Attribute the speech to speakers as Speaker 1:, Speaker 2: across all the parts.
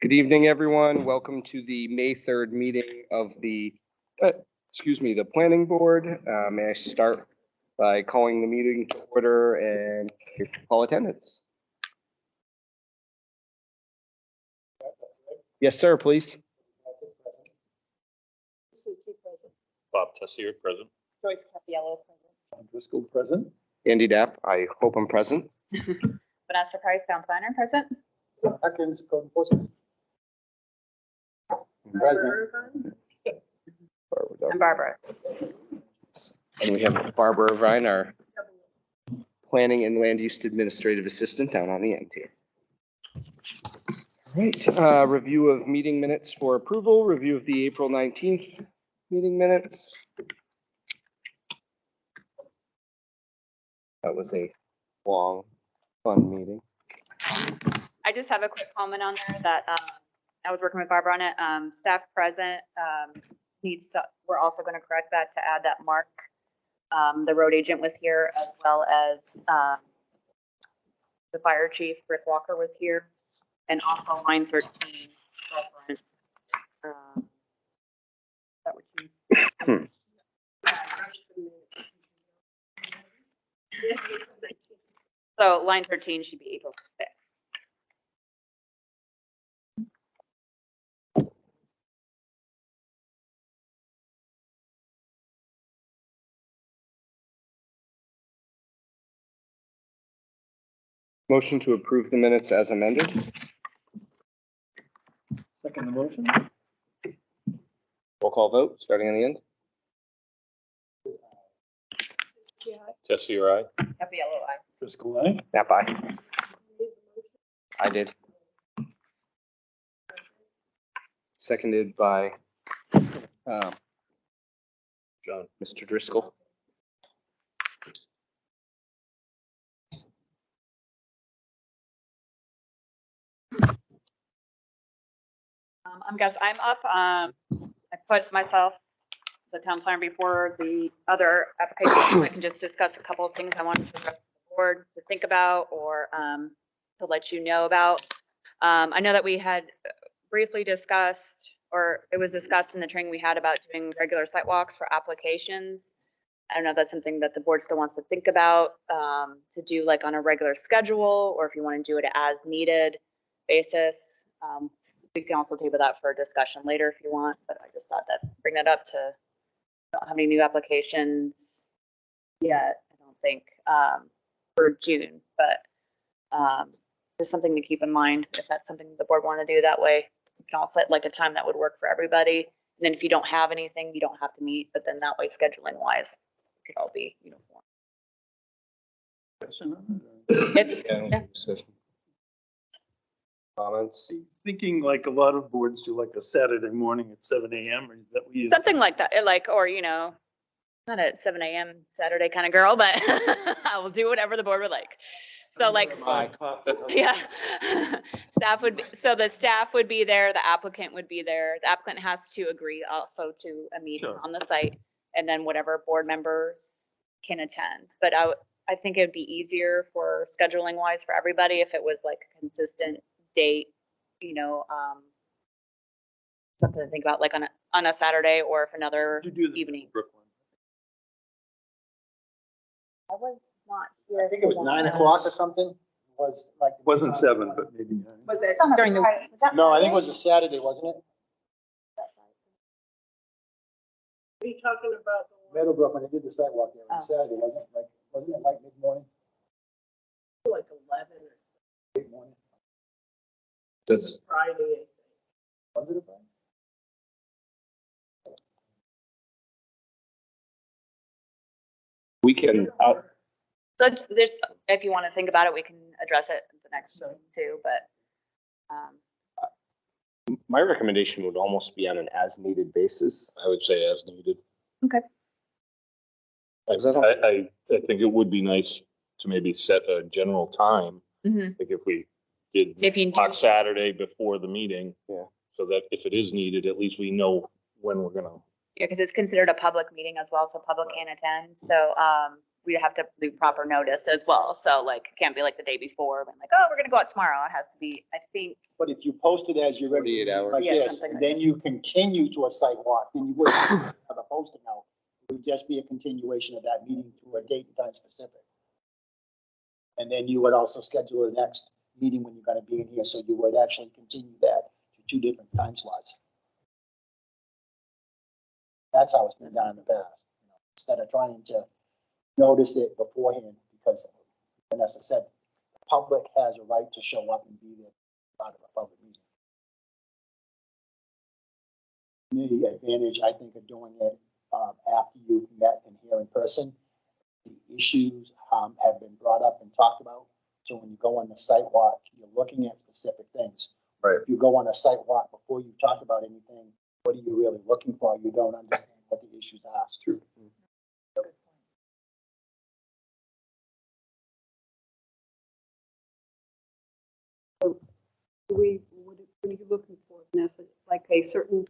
Speaker 1: Good evening, everyone. Welcome to the May 3rd meeting of the, the Planning Board. May I start by calling the meeting to order and call attendance? Yes, sir, please.
Speaker 2: Bob Tessier, present.
Speaker 3: Joyce Capiello, present.
Speaker 4: John Driscoll, present.
Speaker 1: Andy Dapp, I hope I'm present.
Speaker 3: Vanessa Price, town planner, present.
Speaker 4: Atkins, code enforcement. Present.
Speaker 3: And Barbara.
Speaker 1: And we have Barbara Irvine, our Planning and Land Use Administrative Assistant down on the end here. All right, review of meeting minutes for approval, review of the April 19th meeting minutes. That was a long, fun meeting.
Speaker 3: I just have a quick comment on there that I was working with Barbara on it. Staff present needs to, we're also going to correct that to add that Mark, the road agent, was here, as well as the fire chief, Rick Walker, was here. And also line 13 reference. That would be. So line 13 should be April 5th.
Speaker 1: Motion to approve the minutes as amended.
Speaker 4: Second the motion.
Speaker 1: Roll call vote, starting on the end.
Speaker 2: Tessier, aye.
Speaker 3: Capiello, aye.
Speaker 4: Driscoll, aye.
Speaker 1: Nap aye. I did. Seconded by
Speaker 2: John.
Speaker 1: Mr. Driscoll.
Speaker 3: I'm up. I put myself, the town planner, before the other application, so I can just discuss a couple of things I wanted the rest of the board to think about or to let you know about. I know that we had briefly discussed, or it was discussed in the training we had about doing regular site walks for applications. I don't know if that's something that the board still wants to think about, to do like on a regular schedule, or if you want to do it as needed basis. We can also table that for discussion later if you want, but I just thought that bring that up to, don't have any new applications yet, I don't think, for June, but just something to keep in mind if that's something the board want to do. That way you can all set like a time that would work for everybody. And then if you don't have anything, you don't have to meet, but then that way scheduling wise, it could all be uniform.
Speaker 1: Comments?
Speaker 4: Thinking like a lot of boards do like a Saturday morning at 7 a.m. or is that we use?
Speaker 3: Something like that, like, or, you know, not at 7 a.m. Saturday kind of girl, but I will do whatever the board would like. So like, yeah, staff would be, so the staff would be there, the applicant would be there. The applicant has to agree also to a meeting on the site, and then whatever board members can attend. But I think it'd be easier for scheduling wise for everybody if it was like a consistent date, you know, something to think about like on a Saturday, or if another evening.
Speaker 4: Brooklyn.
Speaker 3: I was not here.
Speaker 5: I think it was 9 o'clock or something. Was like.
Speaker 4: It wasn't 7, but maybe 9.
Speaker 3: Was it during the?
Speaker 5: No, I think it was a Saturday, wasn't it?
Speaker 6: Are you talking about the one
Speaker 5: Meadowbrook, when they did the sidewalk there, it was
Speaker 3: Oh.
Speaker 5: Saturday, wasn't it like mid-morning?
Speaker 6: like 11 or
Speaker 5: Mid-morning.
Speaker 1: That's
Speaker 6: Friday?
Speaker 5: Was it a Friday?
Speaker 1: we can.
Speaker 3: So there's, if you want to think about it, we can address it at the next meeting too, but
Speaker 1: My recommendation would almost be on an as-needed basis.
Speaker 2: I would say as needed.
Speaker 3: okay.
Speaker 1: Is that all?
Speaker 2: I think it would be nice to maybe set a general time.
Speaker 3: Mhm.
Speaker 2: Like if we did
Speaker 3: If you
Speaker 2: talk Saturday before the meeting.
Speaker 1: Yeah.
Speaker 2: So that if it is needed, at least we know when we're gonna.
Speaker 3: Yeah, because it's considered a public meeting as well, so public can attend. So we have to do proper notice as well. So like, it can't be like the day before, and like, oh, we're gonna go out tomorrow. It has to be, I think,
Speaker 5: But if you post it as your
Speaker 1: 48
Speaker 5: regular,
Speaker 1: hours.
Speaker 5: like
Speaker 3: Yeah,
Speaker 5: this,
Speaker 3: something
Speaker 5: and
Speaker 3: like
Speaker 5: then you continue to a site walk, then you wouldn't have a posting out. It would just be a continuation of that meeting to a date and time specific. And then you would also schedule the next meeting when you're gonna be in here, so you would actually continue that to 2 different time slots. That's how it's been done in the past, you know, instead of trying to notice it beforehand, because Vanessa said, the public has a right to show up and be there, part of a public meeting. The advantage, I think, of doing it after you've met and here in person, the issues have been brought up and talked about. So when you go on the site walk, you're looking at specific things.
Speaker 1: Right.
Speaker 5: If you go on a site walk before you talk about anything, what are you really looking for? You don't understand what the issues are. True.
Speaker 6: What are you looking for, Vanessa? Like a certain,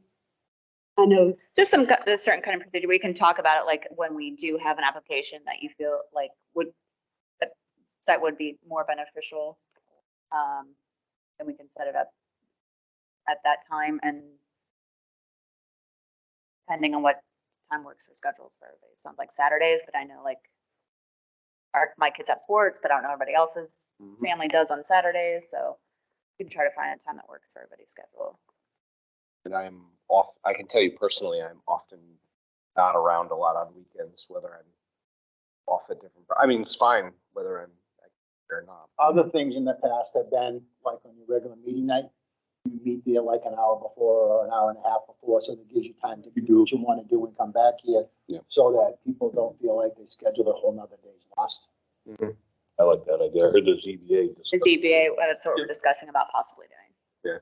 Speaker 6: I know,
Speaker 3: just a certain kind of procedure. We can talk about it like when we do have an application that you feel like that would be more beneficial. Then we can set it up at that time, and depending on what time works for schedules for everybody. It sounds like Saturdays, but I know like my kids have sports, but I don't know everybody else's family does on Saturdays. So we can try to find a time that works for everybody's schedule.
Speaker 1: And I'm off, I can tell you personally, I'm often not around a lot on weekends, whether I'm off at different, I mean, it's fine whether I'm or not.
Speaker 5: Other things in the past have been, like on your regular meeting night, you meet there like an hour before or an hour and a half before, so that gives you time to do what you want to do and come back here.
Speaker 1: Yeah.
Speaker 5: So that people don't feel like they scheduled a whole nother day's lost.
Speaker 2: I like that idea. I heard the ZBA.
Speaker 3: The ZBA, that's what we're discussing about possibly doing.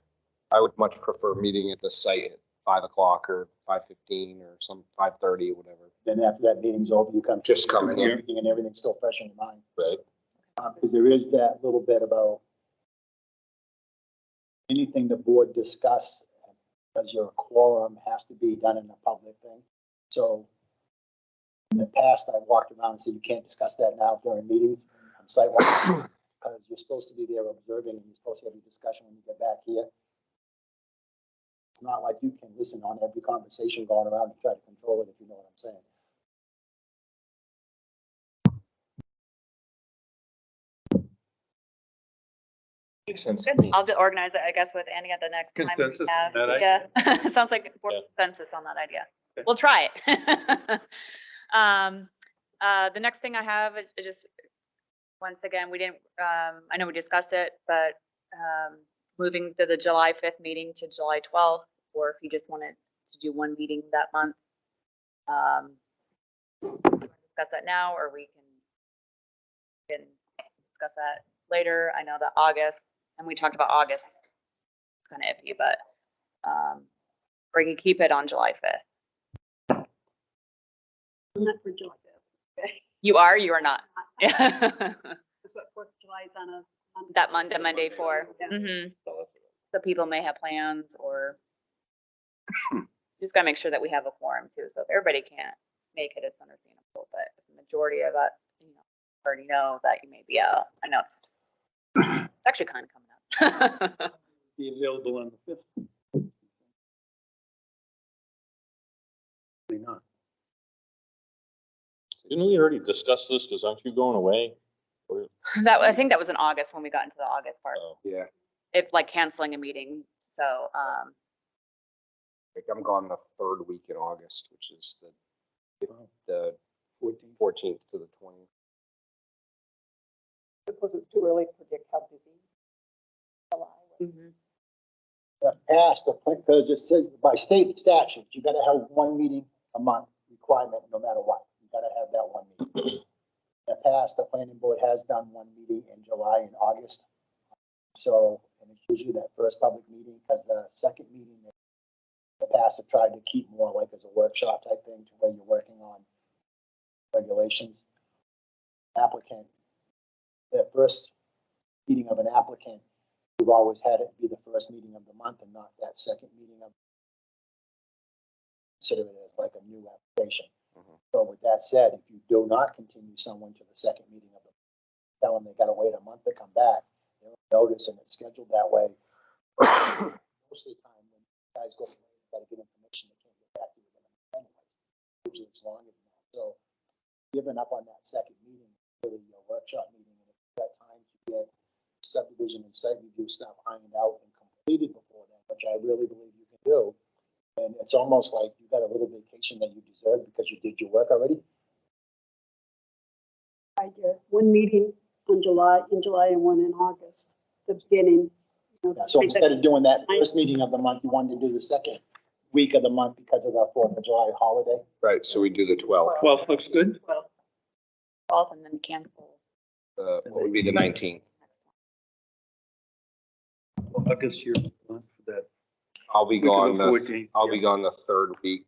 Speaker 1: I would much prefer meeting at the site at 5 o'clock or 5:15 or some 5:30 or whatever.
Speaker 5: Then after that meeting's over, you come.
Speaker 1: Just come in here.
Speaker 5: And everything's still fresh in your mind.
Speaker 2: Right.
Speaker 5: Because there is that little bit about anything the board discuss, because your quorum has to be done in a public thing. So in the past, I've walked around and said, you can't discuss that now during meetings, site walk, because you're supposed to be there observing and you're supposed to have a discussion when you get back here. It's not like you can listen on every conversation going around and try to control it, if you know what I'm saying.
Speaker 2: Makes sense to me.
Speaker 3: I'll organize it, I guess, with Andy at the next time
Speaker 4: Consensus
Speaker 3: we
Speaker 4: on
Speaker 3: have.
Speaker 4: that
Speaker 3: Yeah, sounds like we're
Speaker 2: Yeah.
Speaker 3: consensus on that idea.
Speaker 4: Okay.
Speaker 3: We'll try it. The next thing I have is just, once again, we didn't, I know we discussed it, but moving to the July 5th meeting to July 12th, or if you just wanted to do one meeting that month. Discuss that now, or we can discuss that later. I know that August, and we talked about August, it's kind of iffy, but or you can keep it on July 5th.
Speaker 6: not for July 5th. Okay.
Speaker 3: You are not? Yeah.
Speaker 6: That's what 4th of July is on a.
Speaker 3: That Monday for.
Speaker 6: Yeah.
Speaker 3: Mhm. So people may have plans, or just gotta make sure that we have a quorum too. So if everybody can't make it, it's understandable, but if the majority of it, already know that you may be out. I know it's actually kind of coming up.
Speaker 4: Be available on the 5th. Probably not.
Speaker 2: Didn't we already discuss this? Because aren't you going away? Or-
Speaker 3: I think that was in August when we got into the August part.
Speaker 2: Oh,
Speaker 1: Yeah,
Speaker 3: If like canceling a meeting, so,
Speaker 1: like I'm gone the 3rd week in August, which is the 14th to the 20th.
Speaker 6: Suppose it's too early to predict how busy July.
Speaker 3: mhm.
Speaker 5: The past, because it says by state statute, you gotta have one meeting a month requirement, no matter what. You gotta have that one meeting. In the past, the planning board has done one meeting in July and August. So, and it's usually that first public meeting, because the second meeting, in the past have tried to keep more like as a workshop type thing, to where you're working on regulations. Applicant, the first meeting of an applicant, we've always had it be the first meeting of the month and not that second meeting of. Consider it as like a new application. So with that said, if you do not continue someone to the second meeting of the, tell them they gotta wait a month to come back, they'll notice and it's scheduled that way. Most of the time, when guys go, you gotta get information, they can't get back to you within a month anyway. Usually it's longer than that. So giving up on that second meeting, really your workshop meeting, and if you've got time to get subdivision and site review stuff ironed out and completed before then, which I really believe you can do. And it's almost like you got a little vacation that you deserve because you did your work already.
Speaker 6: I did one meeting in July and one in August, the beginning. You know,
Speaker 5: Yeah, so instead of doing that first meeting of the month, you wanted to do the second week of the month because of the 4th of July holiday.
Speaker 1: Right, so we do the 12th.
Speaker 4: 12th looks good.
Speaker 3: Well, 12th and then cancel.
Speaker 1: What would be the 19th?
Speaker 4: August, you're on for that.
Speaker 1: I'll be
Speaker 4: Week of
Speaker 1: gone,
Speaker 4: the 14th,
Speaker 1: I'll be gone the third week.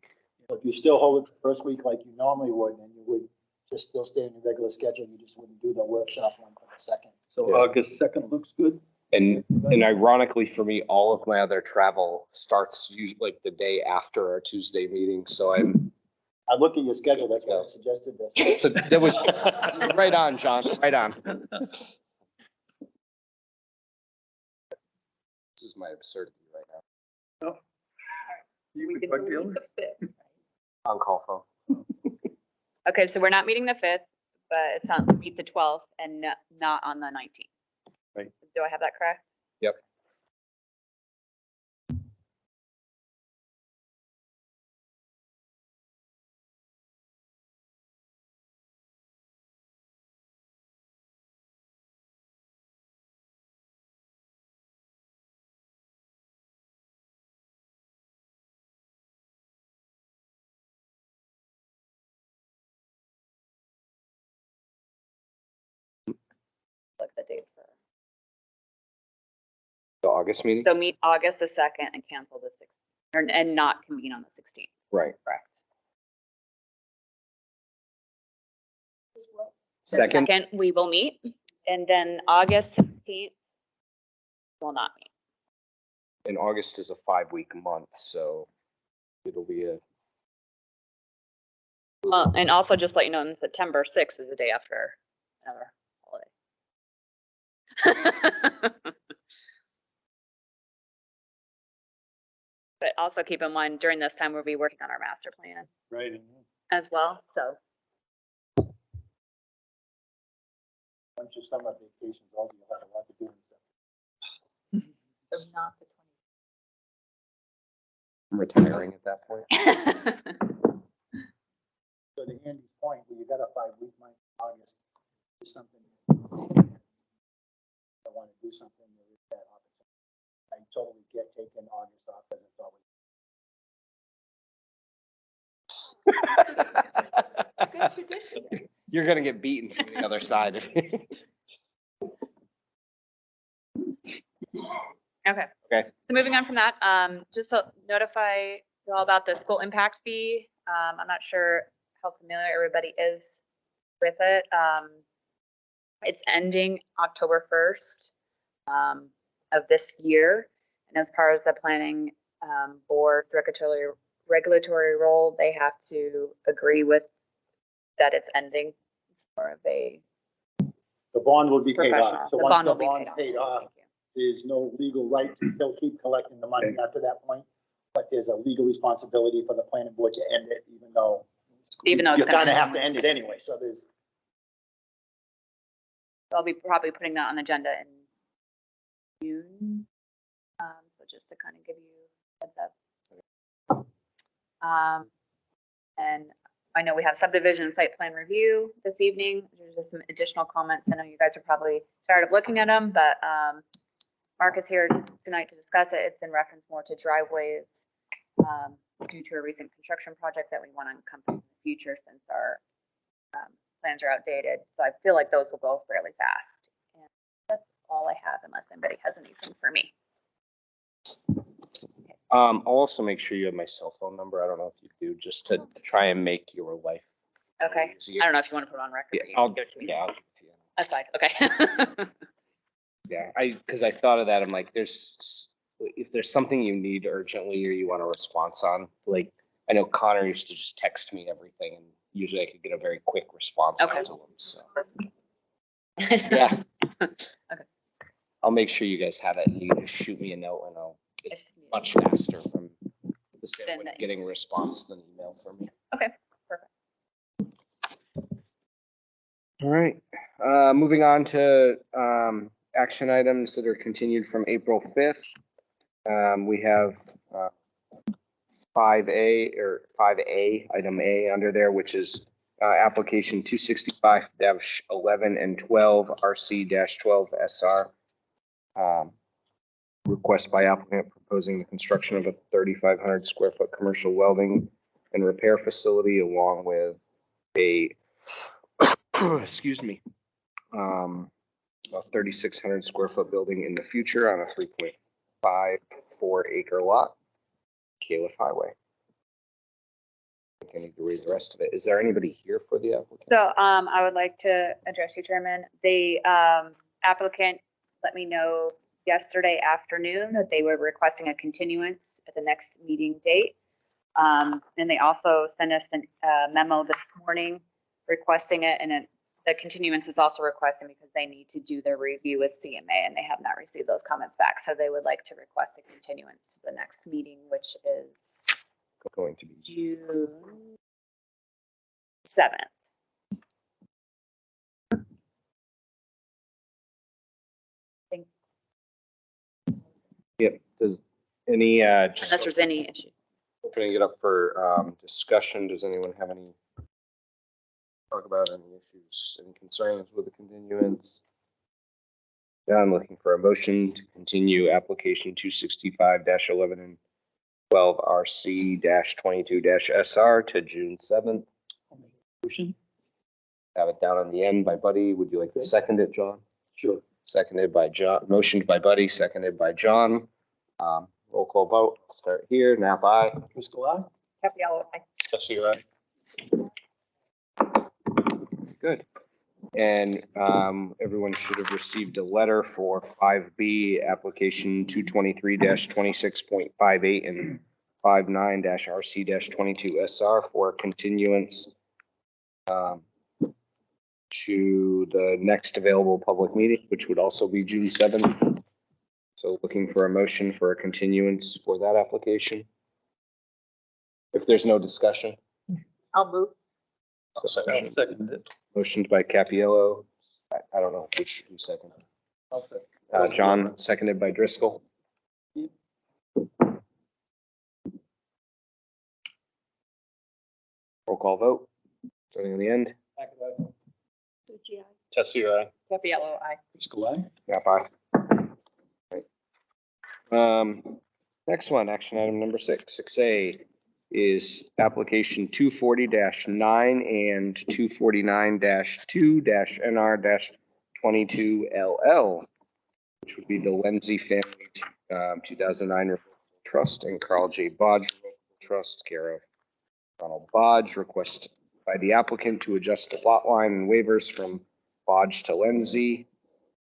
Speaker 5: So if you still hold it the first week like you normally would, then you would just still stay in your regular schedule. You just wouldn't do the workshop one for the second.
Speaker 4: So
Speaker 1: Yeah.
Speaker 4: August 2nd looks good.
Speaker 1: And ironically for me, all of my other travel starts usually like the day after our Tuesday meeting. So
Speaker 5: I look at your schedule, that's why I suggested this.
Speaker 1: so that was right on, John, right on. This is my absurdity right now.
Speaker 4: You
Speaker 6: We
Speaker 4: could
Speaker 6: could
Speaker 4: bug
Speaker 6: do
Speaker 4: the
Speaker 6: the 5th.
Speaker 1: On call phone.
Speaker 3: Okay, so we're not meeting the 5th, but it's not meet the 12th and not on the 19th.
Speaker 4: Right.
Speaker 3: Do I have that correct?
Speaker 1: Yep.
Speaker 3: Like the date for.
Speaker 1: The August meeting?
Speaker 3: So meet August the 2nd and cancel the 6th, and not convene on the 16th,
Speaker 1: Right.
Speaker 3: correct? The
Speaker 1: Second,
Speaker 3: 2nd, we will meet, and then August 16th will not meet.
Speaker 1: and August is a 5-week month, so it'll be a,
Speaker 3: Well, and also just let you know, in September 6th is the day after another holiday. But also keep in mind, during this time, we'll be working on our master plan
Speaker 4: Right.
Speaker 3: as well, so.
Speaker 5: Once your summer vacation's over, you'll have a lot to do and stuff.
Speaker 3: So not the
Speaker 1: I'm retiring at that point.
Speaker 3: 20th.
Speaker 5: So to Andy's point, where you got a 5-week month, August, is something. I want to do something, there is that opportunity. I totally get taking August off, because it's always.
Speaker 6: Good tradition.
Speaker 1: You're gonna get beaten from the other side.
Speaker 3: Okay.
Speaker 1: Okay.
Speaker 3: So moving on from that, just to notify you all about the school impact fee. I'm not sure how familiar everybody is with it. It's ending October 1st of this year. And as far as the planning board regulatory role, they have to agree with that it's ending. It's more of a
Speaker 5: The bond will be paid
Speaker 3: professional.
Speaker 5: off. So
Speaker 3: The
Speaker 5: once
Speaker 3: bond
Speaker 5: the
Speaker 3: will be
Speaker 5: bond's
Speaker 3: paid
Speaker 5: paid
Speaker 3: off.
Speaker 5: off, there's no legal right to still keep collecting the money after that point. But there's a legal responsibility for the planning board to end it, even though.
Speaker 3: Even though
Speaker 5: You
Speaker 3: it's gonna
Speaker 5: kind of
Speaker 3: end.
Speaker 5: have to end it anyway, so there's.
Speaker 3: I'll be probably putting that on the agenda in June. So just to kind of give you a heads up. And I know we have subdivision and site plan review this evening. There's just some additional comments. I know you guys are probably tired of looking at them, but Mark is here tonight to discuss it. It's in reference more to driveways due to a recent construction project that we want to encompass in the future since our plans are outdated. So I feel like those will go fairly fast. And that's all I have unless anybody has anything for me.
Speaker 1: I'll also make sure you have my cell phone number. I don't know if you do, just to try and make your life
Speaker 3: Okay.
Speaker 1: easier.
Speaker 3: I don't know if you want to put it on record.
Speaker 1: Yeah,
Speaker 3: but you can give it to me.
Speaker 1: yeah, I'll give it to you.
Speaker 3: Aside, okay.
Speaker 1: Yeah, because I thought of that. I'm like, if there's something you need urgently or you want a response on, like, I know Connor used to just text me everything, and usually I could get a very quick response out
Speaker 3: Okay.
Speaker 1: to them, so. Yeah.
Speaker 3: Okay.
Speaker 1: I'll make sure you guys have it. You can just shoot me a note and it's
Speaker 3: It's-
Speaker 1: much faster from the standpoint
Speaker 3: Than
Speaker 1: of getting a response than email from me.
Speaker 3: Okay, perfect.
Speaker 1: All right, moving on to, action items that are continued from April 5th. We have, 5A or 5A, item A under there, which is, application 265-11 and 12 RC-12 SR. Request by applicant proposing the construction of a 3,500 square foot commercial welding and repair facility along with a, excuse me, a 3,600 square foot building in the future on a 3.54 acre lot, Calif Highway. I think I need to read the rest of it. Is there anybody here for the applicant?
Speaker 3: So I would like to address you, Chairman. The applicant let me know yesterday afternoon that they were requesting a continuance at the next meeting date. And they also sent us a memo this morning requesting it, and the continuance is also requesting because they need to do their review with CMA and they have not received those comments back. So they would like to request a continuance to the next meeting, which is
Speaker 1: Going to be
Speaker 3: June 7th.
Speaker 1: Yep. Does any,
Speaker 3: Unless
Speaker 1: just
Speaker 3: there's any issue.
Speaker 1: opening it up for discussion, does anyone have any, talk about any issues, any concerns with the continuance? Yeah, I'm looking for a motion to continue application 265-11 and 12 RC-22-SR to June 7th.
Speaker 4: Motion?
Speaker 1: Have it down on the end by Buddy. Would you like to second it, John?
Speaker 4: Sure.
Speaker 1: Seconded by John, motioned by Buddy, seconded by John. Roll call vote. Start here. Nap aye.
Speaker 4: Driscoll, aye?
Speaker 3: Capiello, aye.
Speaker 2: Jesse, right?
Speaker 1: Good. And everyone should have received a letter for 5B, application 223-26.58 and 59-RC-22SR for continuance to the next available public meeting, which would also be June 7th. So looking for a motion for a continuance for that application. If there's no discussion.
Speaker 3: I'll move.
Speaker 2: I'll
Speaker 4: I'll
Speaker 2: second.
Speaker 4: second it.
Speaker 1: Motioned by Capiello. I don't know who seconded.
Speaker 4: I'll second.
Speaker 1: John, seconded by Driscoll. Roll call vote. Starting on the end.
Speaker 2: Jesse, right?
Speaker 3: Capiello, aye.
Speaker 4: Driscoll, aye?
Speaker 1: Yeah, bye. Next one, action item number 6A is application 240-9 and 249-2-NR-22LL, which would be the Lenzie Family 2009 Trust and Carl J. Bodge Trust, care of Ronald Bodge. Request by the applicant to adjust the lot line and waivers from Bodge to Lenzie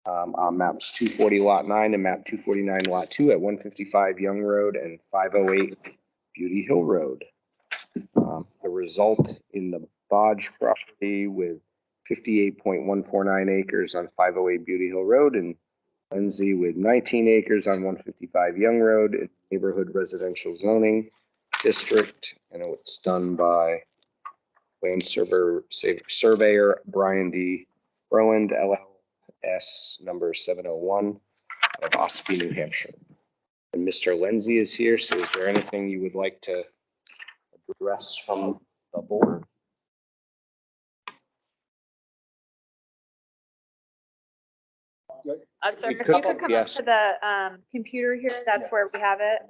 Speaker 1: on maps 240 lot 9 and map 249 lot 2 at 155 Young Road and 508 Beauty Hill Road. The result in the Bodge property with 58.149 acres on 508 Beauty Hill Road and Lenzie with 19 acres on 155 Young Road in neighborhood residential zoning district. And it's done by land surveyor Brian D. Rowland, LLS number 701 of Ospey, New Hampshire. And Mr. Lenzie is here, so is there anything you would like to address from the board?
Speaker 3: Sir,
Speaker 1: We
Speaker 3: if
Speaker 1: could-
Speaker 3: you could come up
Speaker 1: yes.
Speaker 3: to the computer here, that's where we have it.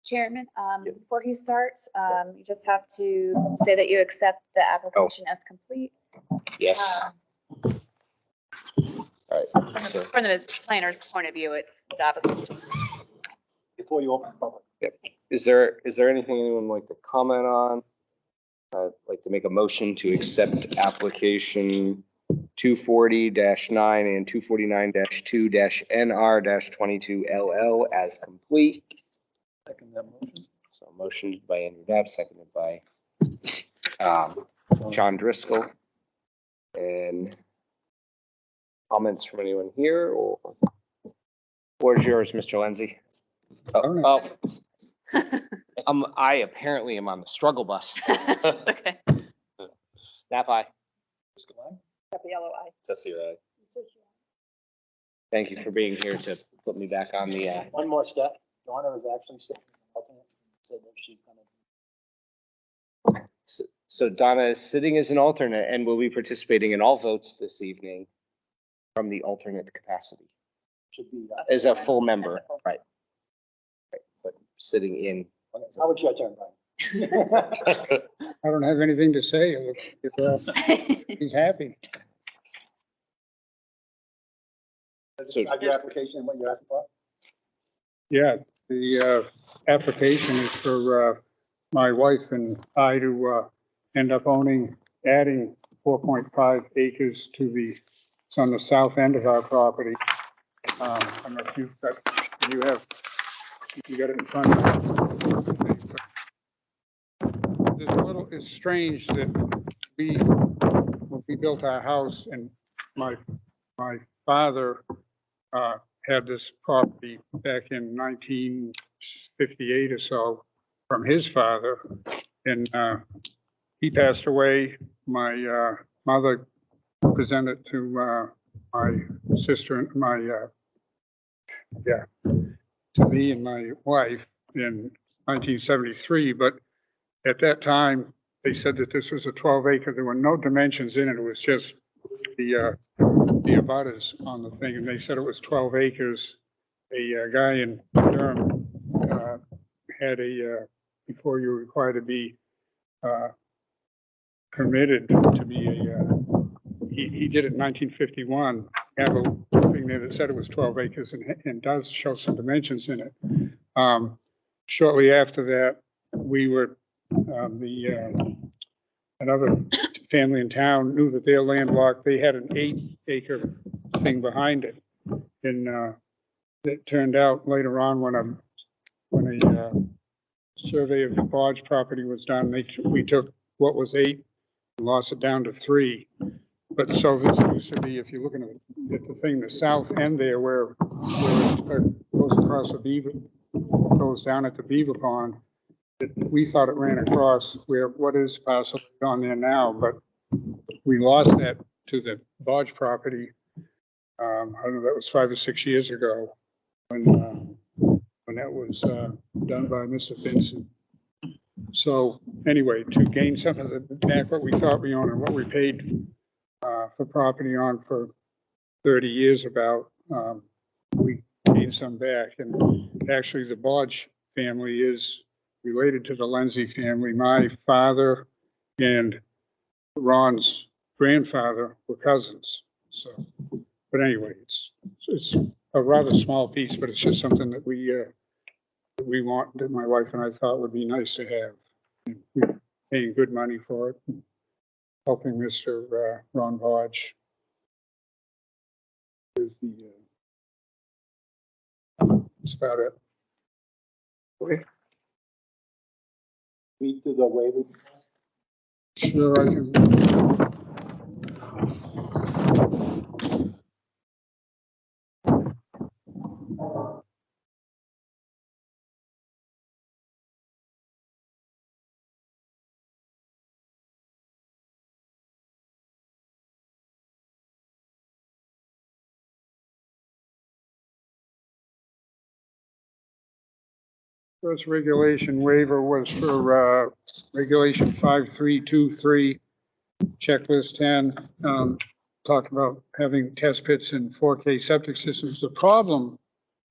Speaker 3: Chairman, before he starts, you just have to say that you accept the application as complete.
Speaker 1: Yes.
Speaker 3: Um,
Speaker 1: All right. So,
Speaker 3: From the planner's point of view, it's the application.
Speaker 5: Before you open the public.
Speaker 1: is there anything anyone would like to comment on? I'd like to make a motion to accept application 240-9 and 249-2-NR-22LL as complete.
Speaker 4: Second that motion.
Speaker 1: So motioned by Andrew Knapp, seconded by John Driscoll. And comments from anyone here, or is yours, Mr. Lindsay? Oh, I apparently am on the struggle bus.
Speaker 3: Okay.
Speaker 1: Nap eye.
Speaker 6: Got the yellow eye.
Speaker 2: Tessie, right?
Speaker 1: Thank you for being here to put me back on the,
Speaker 5: One more step, Donna is actually sitting in the alternate, said that she's gonna.
Speaker 1: so Donna is sitting as an alternate and will be participating in all votes this evening from the alternate capacity
Speaker 5: Should be.
Speaker 1: as a full member, right? Right, but sitting in.
Speaker 5: How about your turn, Brian?
Speaker 7: I don't have anything to say. He's happy.
Speaker 5: Describe your application and what you're asking for.
Speaker 7: Yeah, the application is for my wife and I to end up adding 4.5 acres to it's on the south end of our property. I don't know if you got it in front of you. It's strange that when we built our house and my father had this property back in 1958 or so from his father, and he passed away. My mother presented to my sister and to me and my wife in 1973, but at that time they said that this was a 12 acre. There were no dimensions in it. It was just the abutters on the thing, and they said it was 12 acres. A guy in Durham had before you were required to be permitted to be he did it in 1951, have a thing there that said it was 12 acres and does show some dimensions in it. Shortly after that, we were, another family in town knew that their landlocked, they had an 8 acre thing behind it. And it turned out later on when a survey of the Bodge property was done, we took what was 8 and lost it down to 3. But so this used to be, if you're looking at the thing, the south end there where it goes across the beaver, goes down at the beaver pond, we thought it ran across what is possibly on there now, but we lost that to the Bodge property. I don't know, that was 5 or 6 years ago when that was done by Mr. Vincent. So anyway, to gain some of the back what we thought we owned and what we paid for property on for 30 years about, we gained some back. And actually the Bodge family is related to the Lindsay family. My father and Ron's grandfather were cousins. So, but anyway, it's a rather small piece, but it's just something that we want, that my wife and I thought would be nice to have. And we're paying good money for it, helping Mr. Ron Bodge with that's about it.
Speaker 1: Okay.
Speaker 5: Read through the waiver.
Speaker 7: Sure, I can. First regulation waiver was for regulation 5323, checklist 10, talked about having test pits and 4K septic systems. The problem,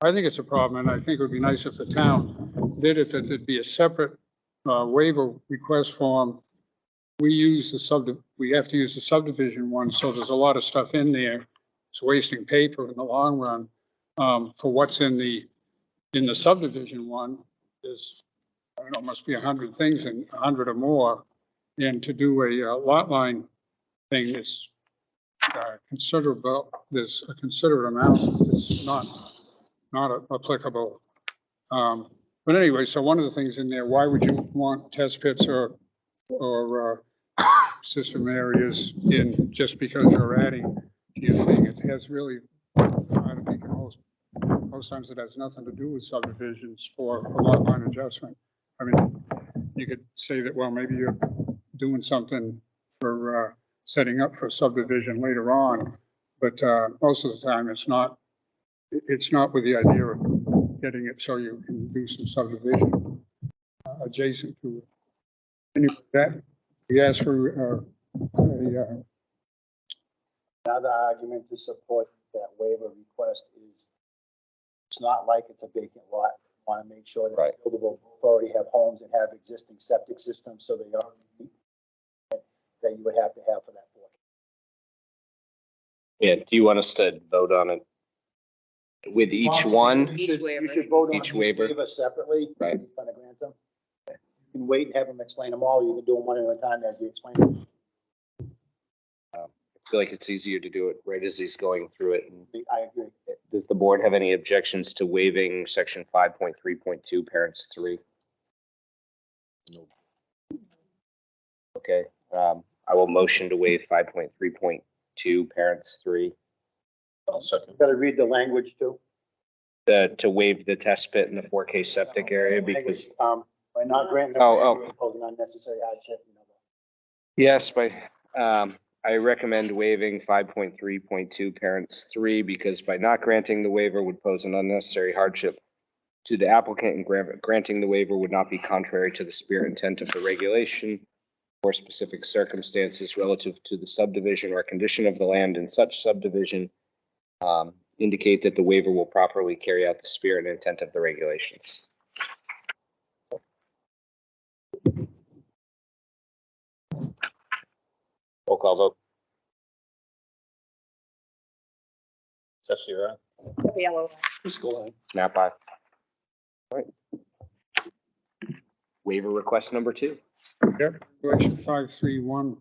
Speaker 7: I think it's a problem, and I think it would be nice if the town did it, that there'd be a separate waiver request form. We have to use the subdivision one, so there's a lot of stuff in there. It's wasting paper in the long run. For what's in the subdivision one, there's, I don't know, must be 100 things and 100 or more. And to do a lot line thing is considerable. There's a considerate amount that's not applicable. But anyway, so one of the things in there, why would you want test pits or system areas in just because you're adding to your thing. It has really, I think most times it has nothing to do with subdivisions for a lot line adjustment. I mean, you could say that, well, maybe you're doing something for setting up for subdivision later on, but most of the time it's not with the idea of getting it so you can do some subdivision adjacent to it. Anyway, that we asked for
Speaker 5: Another argument to support that waiver request is it's not like it's a vacant lot. Want to make sure that
Speaker 1: Right.
Speaker 5: it's buildable, already have homes and have existing septic systems, so they are that you would have to have for that board.
Speaker 1: Yeah, do you want us to vote on it with each one?
Speaker 5: You should,
Speaker 3: waiver.
Speaker 5: you should vote on
Speaker 1: Each
Speaker 5: each
Speaker 1: waiver.
Speaker 5: waiver separately.
Speaker 1: Right.
Speaker 5: If you're gonna grant them. You can wait and have them explain them all. You can do them one at a time as he explains them.
Speaker 1: I feel like it's easier to do it right as he's going through it. And
Speaker 5: I agree.
Speaker 1: does the board have any objections to waiving section 5.3.2 parents 3? No. Okay, I will motion to waive 5.3.2 parents 3.
Speaker 2: I'll second.
Speaker 5: You gotta read the language too.
Speaker 1: To waive the test pit in the 4K septic area because,
Speaker 5: By not granting.
Speaker 1: Oh.
Speaker 5: Imposing unnecessary hardship, you know.
Speaker 1: yes, I recommend waiving 5.3.2 parents 3 because by not granting the waiver would pose an unnecessary hardship to the applicant, and granting the waiver would not be contrary to the spirit and intent of the regulation or specific circumstances relative to the subdivision or condition of the land in such subdivision indicate that the waiver will properly carry out the spirit and intent of the regulations. Roll call vote.
Speaker 2: Jesse, right?
Speaker 3: Yellow.
Speaker 4: Just go ahead.
Speaker 1: Snap eye. All right. Waiver request number 2.
Speaker 7: Yep, regulation 531.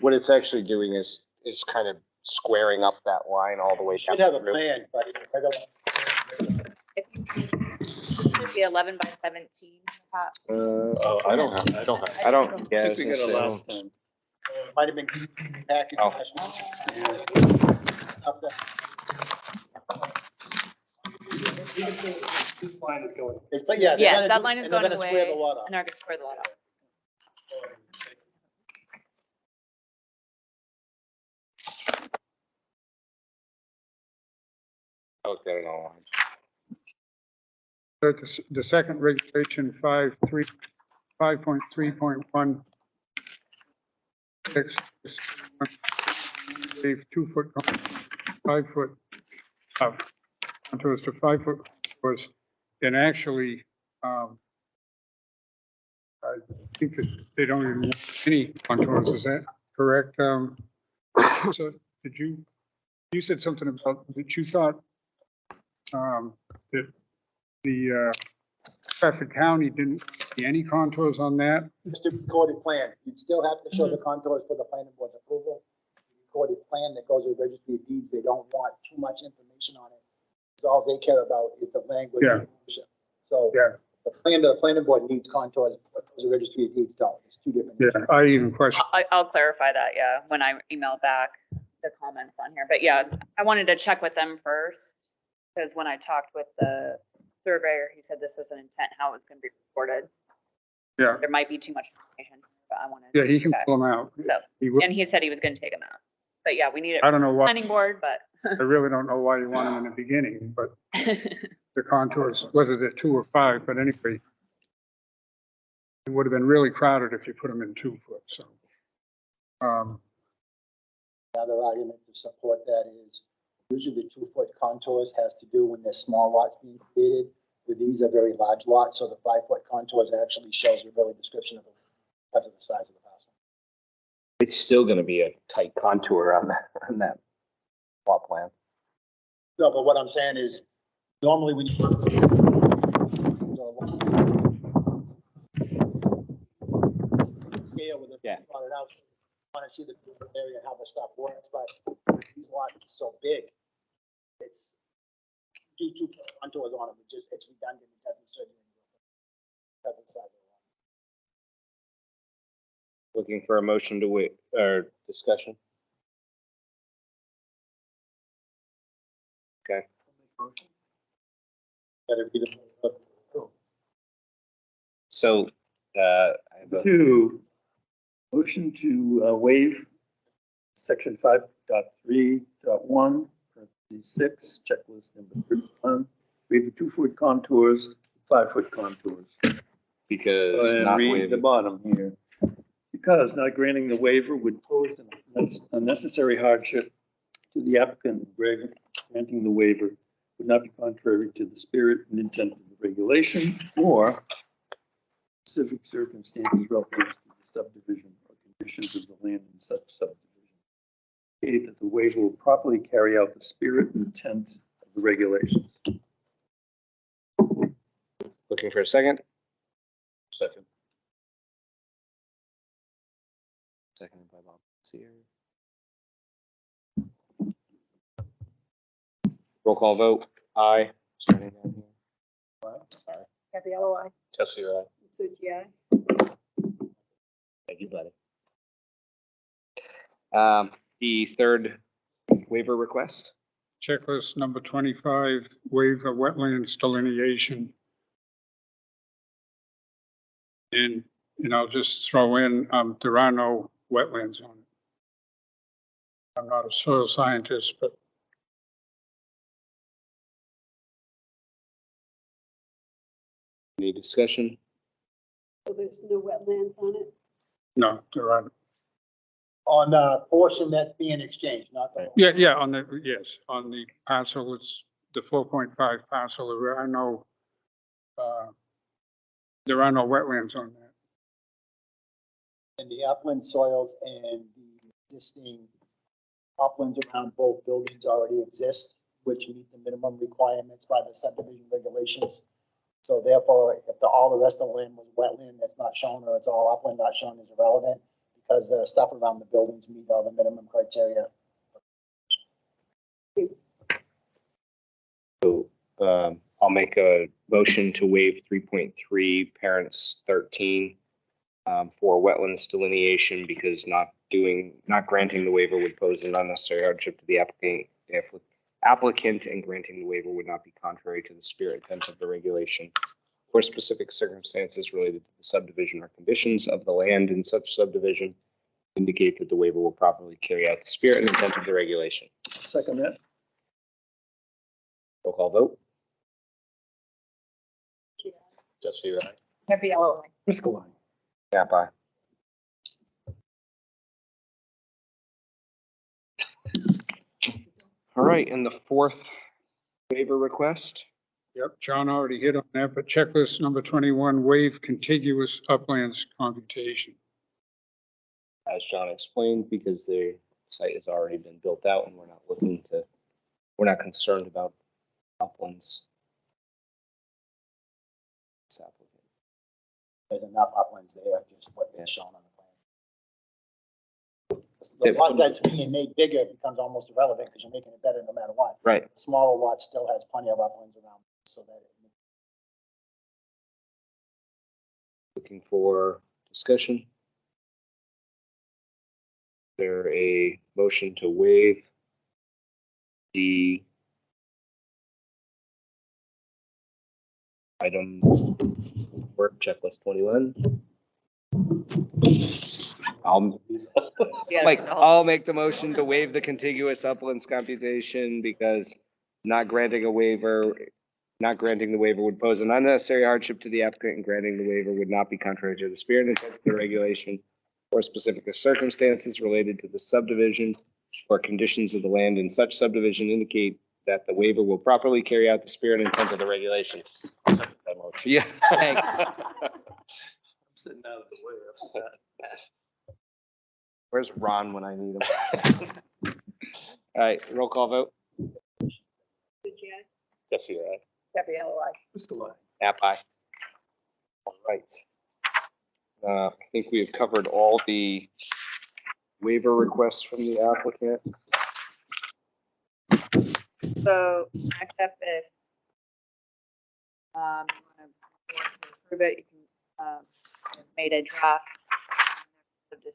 Speaker 1: What it's actually doing is kind of squaring up that line all the way
Speaker 5: You should
Speaker 1: down
Speaker 5: have a
Speaker 1: through.
Speaker 5: plan, but I don't.
Speaker 3: Should be 11 by 17. perhaps.
Speaker 2: Oh, I don't have, yeah,
Speaker 4: I
Speaker 1: Yeah, I
Speaker 4: think
Speaker 1: was
Speaker 4: we
Speaker 1: gonna
Speaker 4: got it
Speaker 1: say,
Speaker 4: last time.
Speaker 5: Might have been packaged.
Speaker 1: Oh.
Speaker 5: last week. Up there.
Speaker 4: This line is going.
Speaker 5: But yeah. they're
Speaker 3: Yes,
Speaker 5: gonna
Speaker 3: that
Speaker 5: do-
Speaker 3: line is
Speaker 5: and they're
Speaker 3: going
Speaker 5: gonna square
Speaker 3: away.
Speaker 5: the lot up.
Speaker 3: And are going to square the lot up.
Speaker 1: I looked at it online.
Speaker 7: The second regulation 5.3.1 2 foot, 5 foot contours to 5 foot was, and actually, I think that they don't even want any contours, is that correct? So you said something about that you thought that the Stratford County didn't see any contours on that?
Speaker 5: Just a recorded plan. You'd still have to show the contours for the planning board's approval. Recorded plan that goes with registry of deeds. They don't want too much information on it. So all they care about is the language.
Speaker 7: Yeah.
Speaker 5: So
Speaker 7: Yeah.
Speaker 5: the planning board needs contours, but the registry of deeds don't. It's two different.
Speaker 7: Yeah,
Speaker 5: issues.
Speaker 7: I even questioned.
Speaker 3: I'll clarify that, yeah, when I email back the comments on here. But yeah, I wanted to check with them first, because when I talked with the surveyor, he said this was an intent, how it was going to be recorded.
Speaker 7: Yeah,
Speaker 3: There might be too much information, but I wanted.
Speaker 7: yeah, he can
Speaker 3: to check.
Speaker 7: pull them out.
Speaker 3: So,
Speaker 7: He will.
Speaker 3: and he said he was going to take them out. But yeah, we need it
Speaker 7: I don't know why,
Speaker 3: planning board, but.
Speaker 7: I really don't know why you want them in the beginning, but the contours, whether they're 2 or 5, but anyway, it would have been really crowded if you put them in 2 foot, so.
Speaker 5: Another argument to support that is Usually the 2-foot contours has to do when there's small lots being created, where these are very large lots, so the 5-foot contours actually shows you really description of the, because of the size of the parcel.
Speaker 1: It's still gonna be a tight contour on that plot plan.
Speaker 5: No, but what I'm saying is, normally when you scale with it,
Speaker 1: Yeah.
Speaker 5: plot it out, want to see the area and how the stuff works, but these lots are so big, it's do 2 contours on them, it's redundant, it doesn't serve you any purpose. Doesn't size it.
Speaker 1: Looking for a motion to wait, or discussion? Okay,
Speaker 5: Better be the.
Speaker 1: so, I have a,
Speaker 4: Two, motion to waive section 5.3.1, parentheses 6, checklist number 31, waive the 2-foot contours, 5-foot contours.
Speaker 1: because
Speaker 4: And
Speaker 1: not
Speaker 4: read the
Speaker 1: waiving,
Speaker 4: bottom here. Because not granting the waiver would pose an unnecessary hardship to the applicant. Granting the waiver would not be contrary to the spirit and intent of the regulation or specific circumstances relative to the subdivision or conditions of the land in such subdivision. Indicate that the waiver will properly carry out the spirit and intent of the regulations.
Speaker 1: looking for a second?
Speaker 2: Second.
Speaker 1: Seconded by Bob. Seer. Roll call vote, aye. Starting down here.
Speaker 6: Gabriella, I.
Speaker 2: Tessie, right?
Speaker 6: Suchi, I.
Speaker 2: Thank you, buddy.
Speaker 1: The third waiver request,
Speaker 7: Checklist number 25, waive the wetlands delineation. And I'll just throw in, there are no wetlands on it. I'm not a soil scientist, but
Speaker 1: any discussion?
Speaker 6: So there's no wetlands on it?
Speaker 7: no, there aren't.
Speaker 5: On the portion that's being exchanged, not the.
Speaker 7: Yeah, on the parcel, it's the 4.5 parcel, there are no wetlands on that.
Speaker 5: And the upland soils and the existing uplands around both buildings already exist, which meet the minimum requirements by the subdivision regulations. So therefore, if all the rest of the land was wetland that's not shown, or it's all upland not shown, is irrelevant, because the stuff around the buildings meet all the minimum criteria.
Speaker 1: So, I'll make a motion to waive 3.3 parents 13 for wetlands delineation, because not granting the waiver would pose an unnecessary hardship to the applicant, and granting the waiver would not be contrary to the spirit and intent of the regulation or specific circumstances related to the subdivision or conditions of the land in such subdivision. Indicate that the waiver will properly carry out the spirit and intent of the regulation.
Speaker 4: Second that.
Speaker 1: Roll call vote.
Speaker 2: Tessie, right?
Speaker 6: Gabriella, I.
Speaker 4: Driscoll line.
Speaker 1: Nap aye. All right, and the fourth waiver request.
Speaker 7: Yep, John already hit on that, but checklist number 21, waive contiguous uplands computation.
Speaker 1: As John explained, because the site has already been built out and we're not concerned about uplands.
Speaker 5: There's enough uplands there, just what they're shown on the plan. The lot that's being made bigger becomes almost irrelevant, because you're making it better no matter what.
Speaker 1: Right.
Speaker 5: The smaller lot still has plenty of uplands around, so that.
Speaker 1: Looking for discussion. Is there a motion to waive the item work checklist 21? I'll make the motion to waive the contiguous uplands computation, because not granting the waiver would pose an unnecessary hardship to the applicant, and granting the waiver would not be contrary to the spirit and intent of the regulation or specific circumstances related to the subdivision or conditions of the land in such subdivision indicate that the waiver will properly carry out the spirit and intent of the regulations. Yeah. Thanks.
Speaker 4: Sitting out of the way after that.
Speaker 1: Where's Ron when I need him? All right, roll call vote.
Speaker 2: Yes, you're right.
Speaker 3: Gabriella, aye.
Speaker 4: Mr. Lyon.
Speaker 1: Nap aye. All right. I think we have covered all the waiver requests from the applicant.
Speaker 3: So next up, if you want to approve it, you can made a draft of this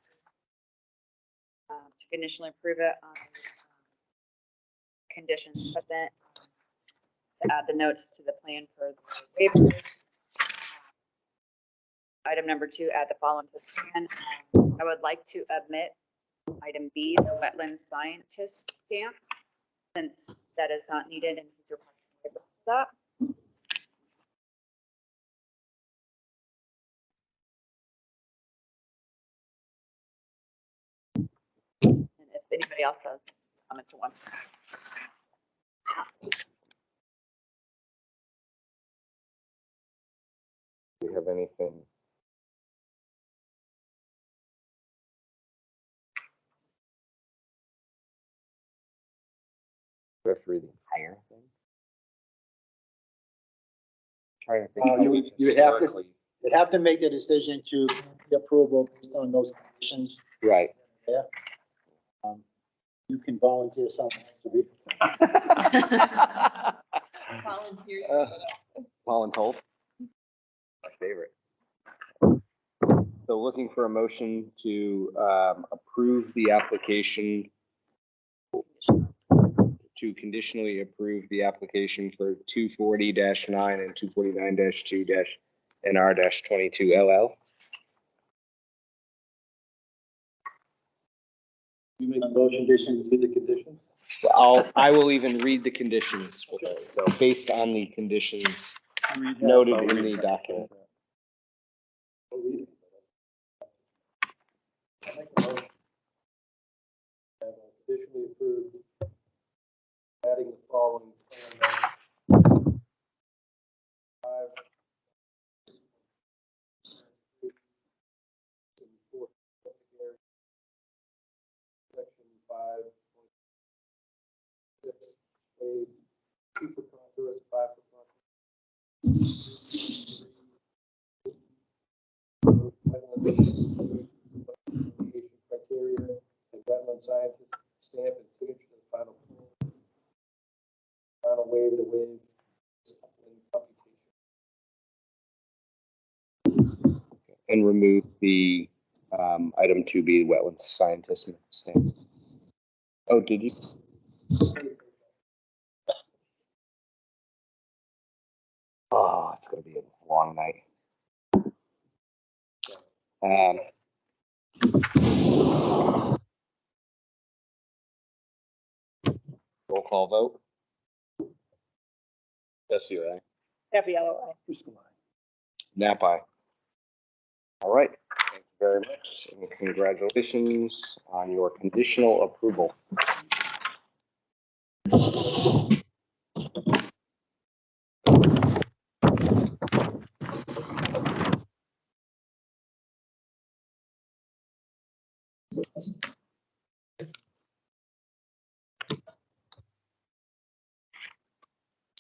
Speaker 3: to conditionally approve it on conditions present, to add the notes to the plan for the waivers. Item number 2, add the following to the plan. I would like to omit item B, the wetland scientist stamp, since that is not needed and he's requesting waiver for that. And if anybody else has comments or wants.
Speaker 1: Do we have anything? Do we have to read the entire thing? Trying to think. how
Speaker 5: You
Speaker 1: we've
Speaker 5: would have to-
Speaker 1: historically-
Speaker 5: You'd have to make the decision to the approval based on those conditions.
Speaker 1: Right.
Speaker 5: You can volunteer someone else to read.
Speaker 3: Volunteers.
Speaker 1: Voluntold. My favorite. So looking for a motion to approve the application, to conditionally approve the application for 240-9 and 249-2-NR-22 LL.
Speaker 4: You make a motion, conditions, see the conditions?
Speaker 1: I will even read the conditions. So based on the conditions
Speaker 4: Read that.
Speaker 1: noted
Speaker 4: I'll
Speaker 1: in
Speaker 4: read
Speaker 1: the
Speaker 4: it.
Speaker 1: document.
Speaker 4: I'll read it. I make a motion. Have conditionally approved, adding the following. Section 5.6, a 2 for contours, 5 for criteria, and wetland scientist stamp and signature to the final plan. Final waiver to waive computation.
Speaker 1: And remove the item 2B, wetlands scientist stamp. Oh, did you? Oh, it's gonna be a long night. Roll call vote.
Speaker 2: Yes, you're right.
Speaker 3: Gabriella, aye.
Speaker 4: Mr. Lyon.
Speaker 1: Nap aye. All right, thank you very much, and congratulations on your conditional approval.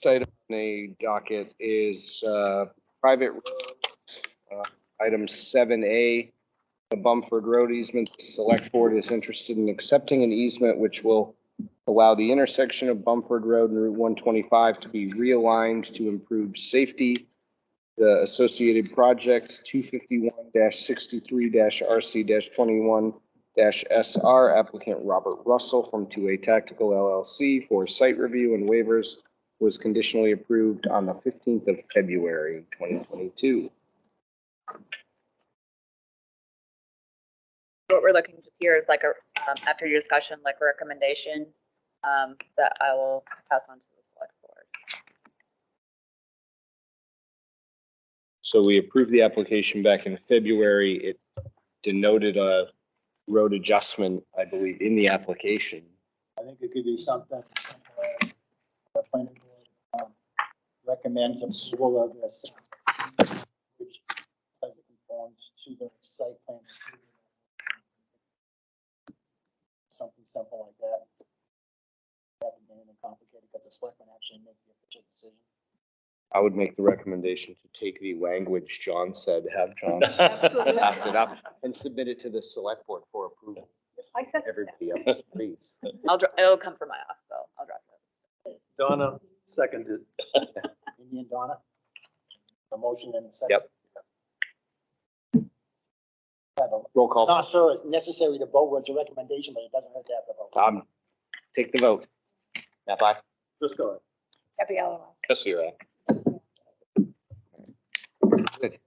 Speaker 1: Next item on the docket is private roads. Item 7A, the Bumford Road easement. The Select Board is interested in accepting an easement which will allow the intersection of Bumford Road and Route 125 to be realigned to improve safety. The associated project 251-63-RC-21-SR, applicant Robert Russell from 2A Tactical LLC for site review and waivers, was conditionally approved on the 15th of February, 2022.
Speaker 3: What we're looking to hear is like a, after your discussion, like a recommendation that I will pass on to the select board.
Speaker 1: So we approved the application back in February. It denoted a road adjustment, I believe, in the application.
Speaker 5: I think it could be something, the planning board recommends approval of this, which as it conforms to the site plan. Something simple like that. Have to be anything complicated because the selectmen actually make the official decision.
Speaker 1: I would make the recommendation to take the language John said, have John
Speaker 6: Absolutely.
Speaker 1: draft it up and submit it to the select board for approval.
Speaker 3: I said,
Speaker 1: Everybody else, please.
Speaker 3: it'll come from my office, so I'll drop it.
Speaker 4: Donna seconded.
Speaker 5: Indian Donna, the motion and the second.
Speaker 1: Yep.
Speaker 5: Have a-
Speaker 1: Roll call.
Speaker 5: Not sure it's necessary to vote, where it's a recommendation, but it doesn't hurt to have the vote.
Speaker 1: Take the vote. Nap aye.
Speaker 4: Just go ahead.
Speaker 3: Happy Halloween.
Speaker 2: Yes, you're right.
Speaker 1: Good.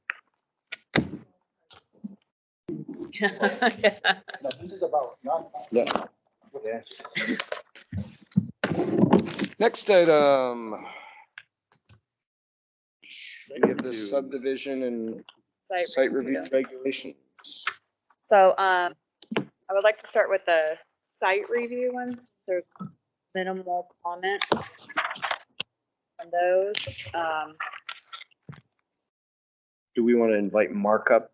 Speaker 5: No, this is about, not.
Speaker 1: Yeah. Next item. We have the subdivision and site review regulations.
Speaker 3: So, I would like to start with the site review ones. There's minimal comments on those.
Speaker 1: Do we want to invite Mark up?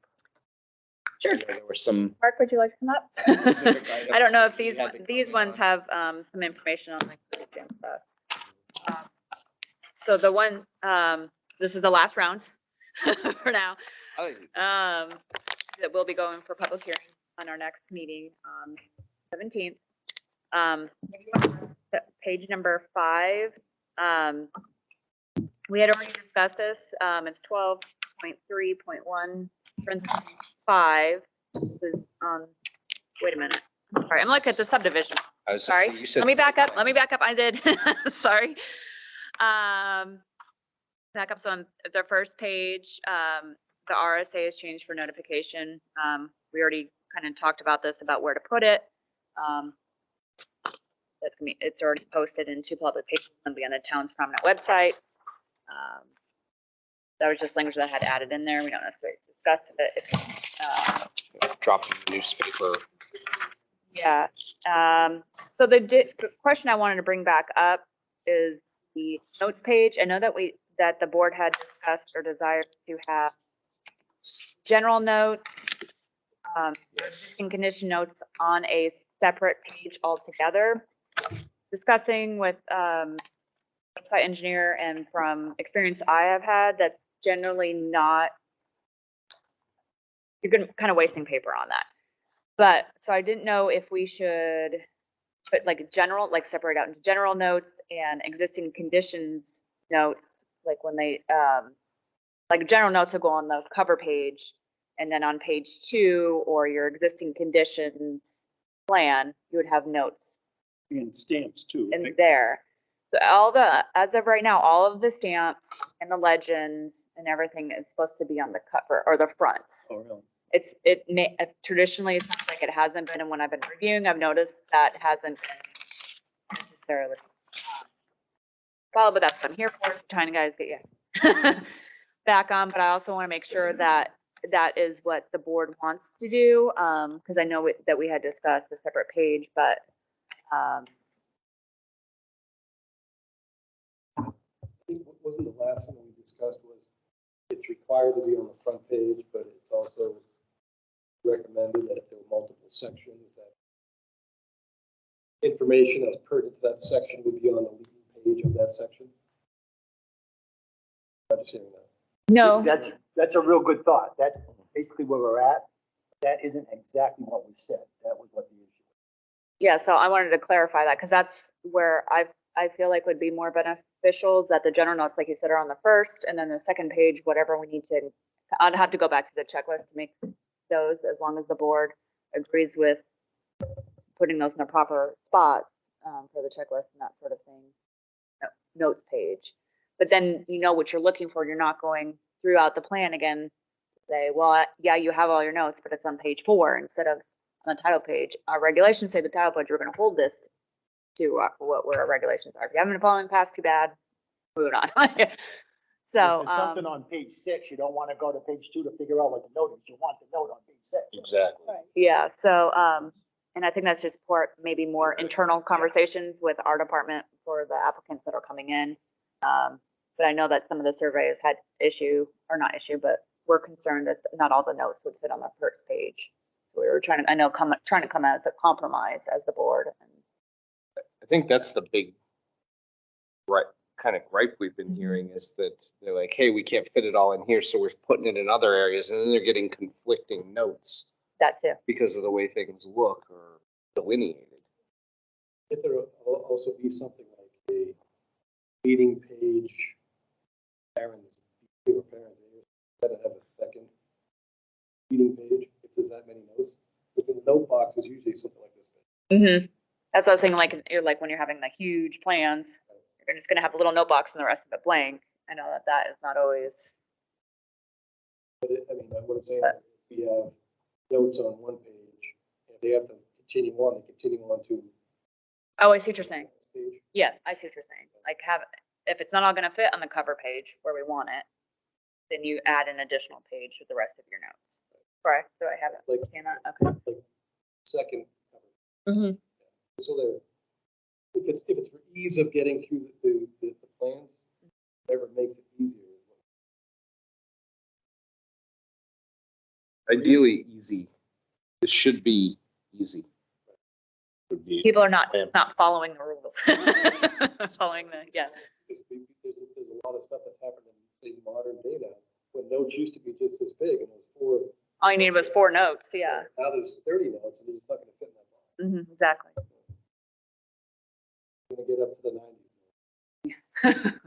Speaker 3: Sure.
Speaker 1: There were some.
Speaker 3: Mark, would you like to come up?
Speaker 1: specific items
Speaker 3: I don't know if
Speaker 1: we
Speaker 3: these,
Speaker 1: had to
Speaker 3: these
Speaker 1: comment
Speaker 3: ones
Speaker 1: on.
Speaker 3: have, some information on like and stuff. So the one, this is the last round for now. That will be going for public hearing on our next meeting, 17th. Page number 5. We had already discussed this. It's 12.3.1, parentheses 5. This is, wait a minute. Sorry, I'm looking at the subdivision.
Speaker 1: I was-
Speaker 3: Sorry.
Speaker 1: you said
Speaker 3: Let me back up. Let me back up. I did. Sorry. Back up. So on the first page, the RSA has changed for notification. We already kind of talked about this, about where to put it. That's gonna be, it's already posted in 2 public pages and be on the town's prominent website. That was just language that I had added in there. We don't necessarily discuss it.
Speaker 1: Drop in the newspaper.
Speaker 3: Yeah. So the question I wanted to bring back up is the notes page. I know that the board had discussed or desired to have general notes, existing condition notes on a separate page altogether. Discussing with website engineer and from experience I have had, that's generally not, you're gonna kind of wasting paper on that. But, so I didn't know if we should put like a general, like separate out into general notes and existing conditions notes, like when they, like general notes will go on the cover page, and then on page 2 or your existing conditions plan, you would have notes
Speaker 4: And stamps too.
Speaker 3: in there. So all the, as of right now, all of the stamps and the legends and everything is supposed to be on the cover or the fronts.
Speaker 4: Oh, really?
Speaker 3: It may, traditionally, it sounds like it hasn't been, and when I've been reviewing, I've noticed that hasn't been necessarily followed, but that's what I'm here for, trying to guys get you back on, but I also want to make sure that that is what the board wants to do, because I know that we had discussed a separate page, but
Speaker 8: Wasn't the last thing we discussed was it's required to be on the front page, but it's also recommended that if there were multiple sections, that information as pertinent to that section would be on the leading page of that section? I'm just hearing that.
Speaker 3: no.
Speaker 5: That's a real good thought. That's basically where we're at. That isn't exactly what we said. That was what the issue was.
Speaker 3: Yeah, so I wanted to clarify that, because that's where I feel like would be more beneficial, that the general notes, like you said, are on the first, and then the second page, whatever we need to, I'd have to go back to the checklist to make those, as long as the board agrees with putting those in the proper spots for the checklist and that sort of thing. Notes page. But then you know what you're looking for. You're not going throughout the plan again to say, well, yeah, you have all your notes, but it's on page 4 instead of on the title page. Our regulations say the title page, we're going to hold this to where our regulations are. If you haven't been following past, too bad. Moving on. So,
Speaker 5: If there's something on page 6, you don't want to go to page 2 to figure out what the note is. You want the note on page 6.
Speaker 2: Exactly.
Speaker 3: yeah, so, and I think that's just maybe more internal conversations with our department for the applicants that are coming in. But I know that some of the surveys had but we're concerned that not all the notes would fit on the first page. So we were trying to come as a compromise as the board.
Speaker 1: I think that's the big kind of gripe we've been hearing is that they're like, hey, we can't fit it all in here, so we're putting it in other areas, and then they're getting conflicting notes
Speaker 3: That too.
Speaker 1: because of the way things look or delineated.
Speaker 8: If there will also be something like a meeting page, parents, gotta have a second meeting page, if there's that many notes. Within the note box is usually something like this.
Speaker 3: Mm-hmm. That's what I was thinking, like when you're having the huge plans, you're just gonna have a little note box and the rest of it blank. I know that is not always.
Speaker 8: But what I'm saying, we have notes on one page, and they have to continue on to
Speaker 3: Oh, I see what you're saying.
Speaker 8: page.
Speaker 3: Yes, I see what you're saying. Like if it's not all gonna fit on the cover page where we want it, then you add an additional page with the rest of your notes. Correct? Do I have it?
Speaker 8: Like-
Speaker 3: Seen that? Okay.
Speaker 8: Like second cover.
Speaker 3: Mm-hmm.
Speaker 8: So there, if it's for ease of getting through the plans, whatever makes it easier.
Speaker 1: Ideally, easy. This should be easy.
Speaker 2: Would be,
Speaker 3: People are not
Speaker 2: Yeah.
Speaker 3: following the rules. Following yeah.
Speaker 8: There's a lot of stuff that's happened in modern day now, when notes used to be just this big, and it was 4.
Speaker 3: All you needed was 4 notes. Yeah.
Speaker 8: Now there's 30 notes, and it's not gonna fit in that box.
Speaker 3: Mm-hmm. Exactly.
Speaker 8: It's gonna get up to the 90s.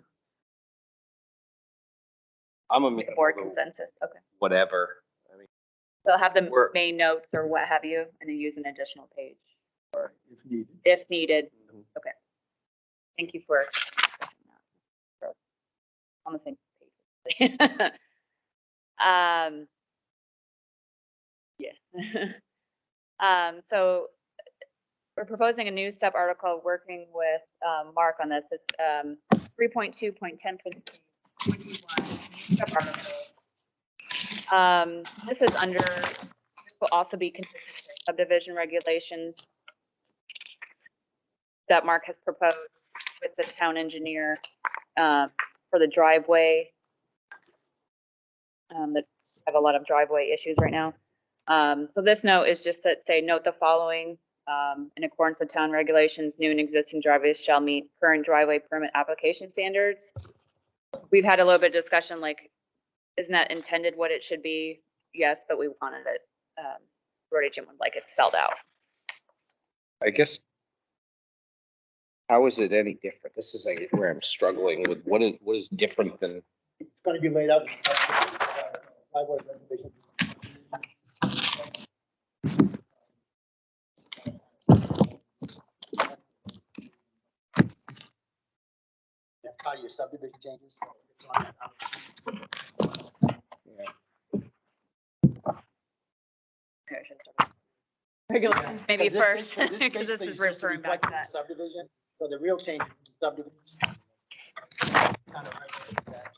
Speaker 1: I'm a
Speaker 3: Board consensus. Okay.
Speaker 1: whatever. I mean,
Speaker 3: So have the
Speaker 1: We're-
Speaker 3: main notes or what have you, and then use an additional page
Speaker 5: If needed.
Speaker 3: if needed.
Speaker 1: Mhm.
Speaker 3: Okay. Thank you for on the same page. Yeah. So we're proposing a new sub article, working with Mark on this. It's 3.2.10.21 sub-articles. This is under, this will also be consistent with subdivision regulations that Mark has proposed with the town engineer for the driveway. That have a lot of driveway issues right now. So this note is just that note the following, in accordance with town regulations, new and existing driveways shall meet current driveway permit application standards. We've had a little bit of discussion, like, isn't that intended what it should be? Yes, but we wanted it, Road agent would like it spelled out.
Speaker 1: I guess, how is it any different? This is like where I'm struggling with what is different than,
Speaker 5: It's going to be laid out. Driveway regulation. That's part of your subdivision changes.
Speaker 3: Okay, I should start. Regulations maybe first, because this
Speaker 5: basically
Speaker 3: is
Speaker 5: just to
Speaker 3: referring back to
Speaker 5: reflect
Speaker 3: that.
Speaker 5: the Subdivision, so the real change is the subdivision. Kind of regulates that.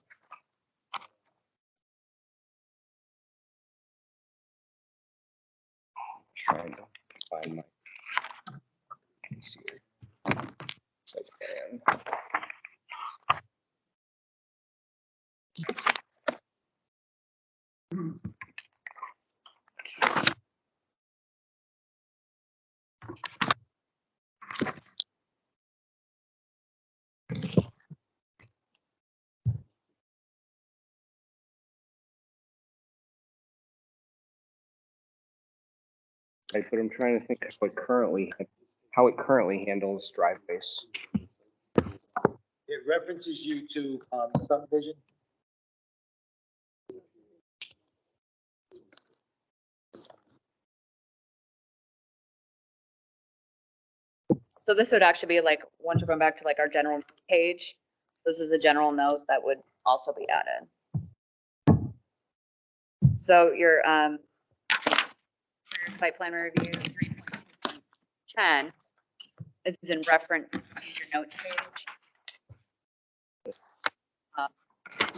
Speaker 1: trying to find my. Let me see here. Site plan. Right, but I'm trying to think of how it currently handles driveways.
Speaker 5: It references you to subdivision.
Speaker 3: So this would actually be like, once you're going back to like our general page, this is a general note that would also be added. So your site plan review 3.10 is in reference to your notes page.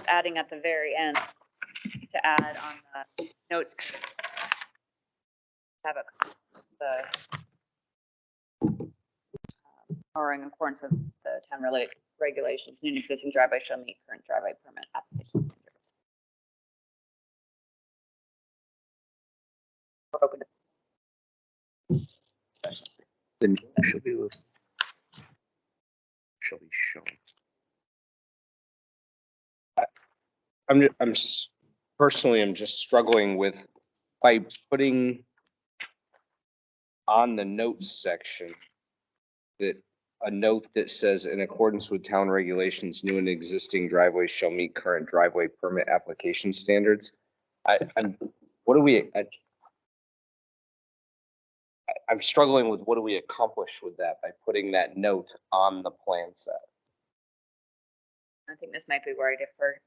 Speaker 3: adding at the very end to add on the notes. Have it, or in accordance with the town regulations, new and existing driveway shall meet current driveway permit application standards. We're open to
Speaker 1: Then shall be shown. Personally, I'm just struggling with, by putting on the notes section that a note that says in accordance with town regulations, new and existing driveways shall meet current driveway permit application standards. I'm struggling with what do we accomplish with that by putting that note on the plan set?
Speaker 3: I think this might be where I differ.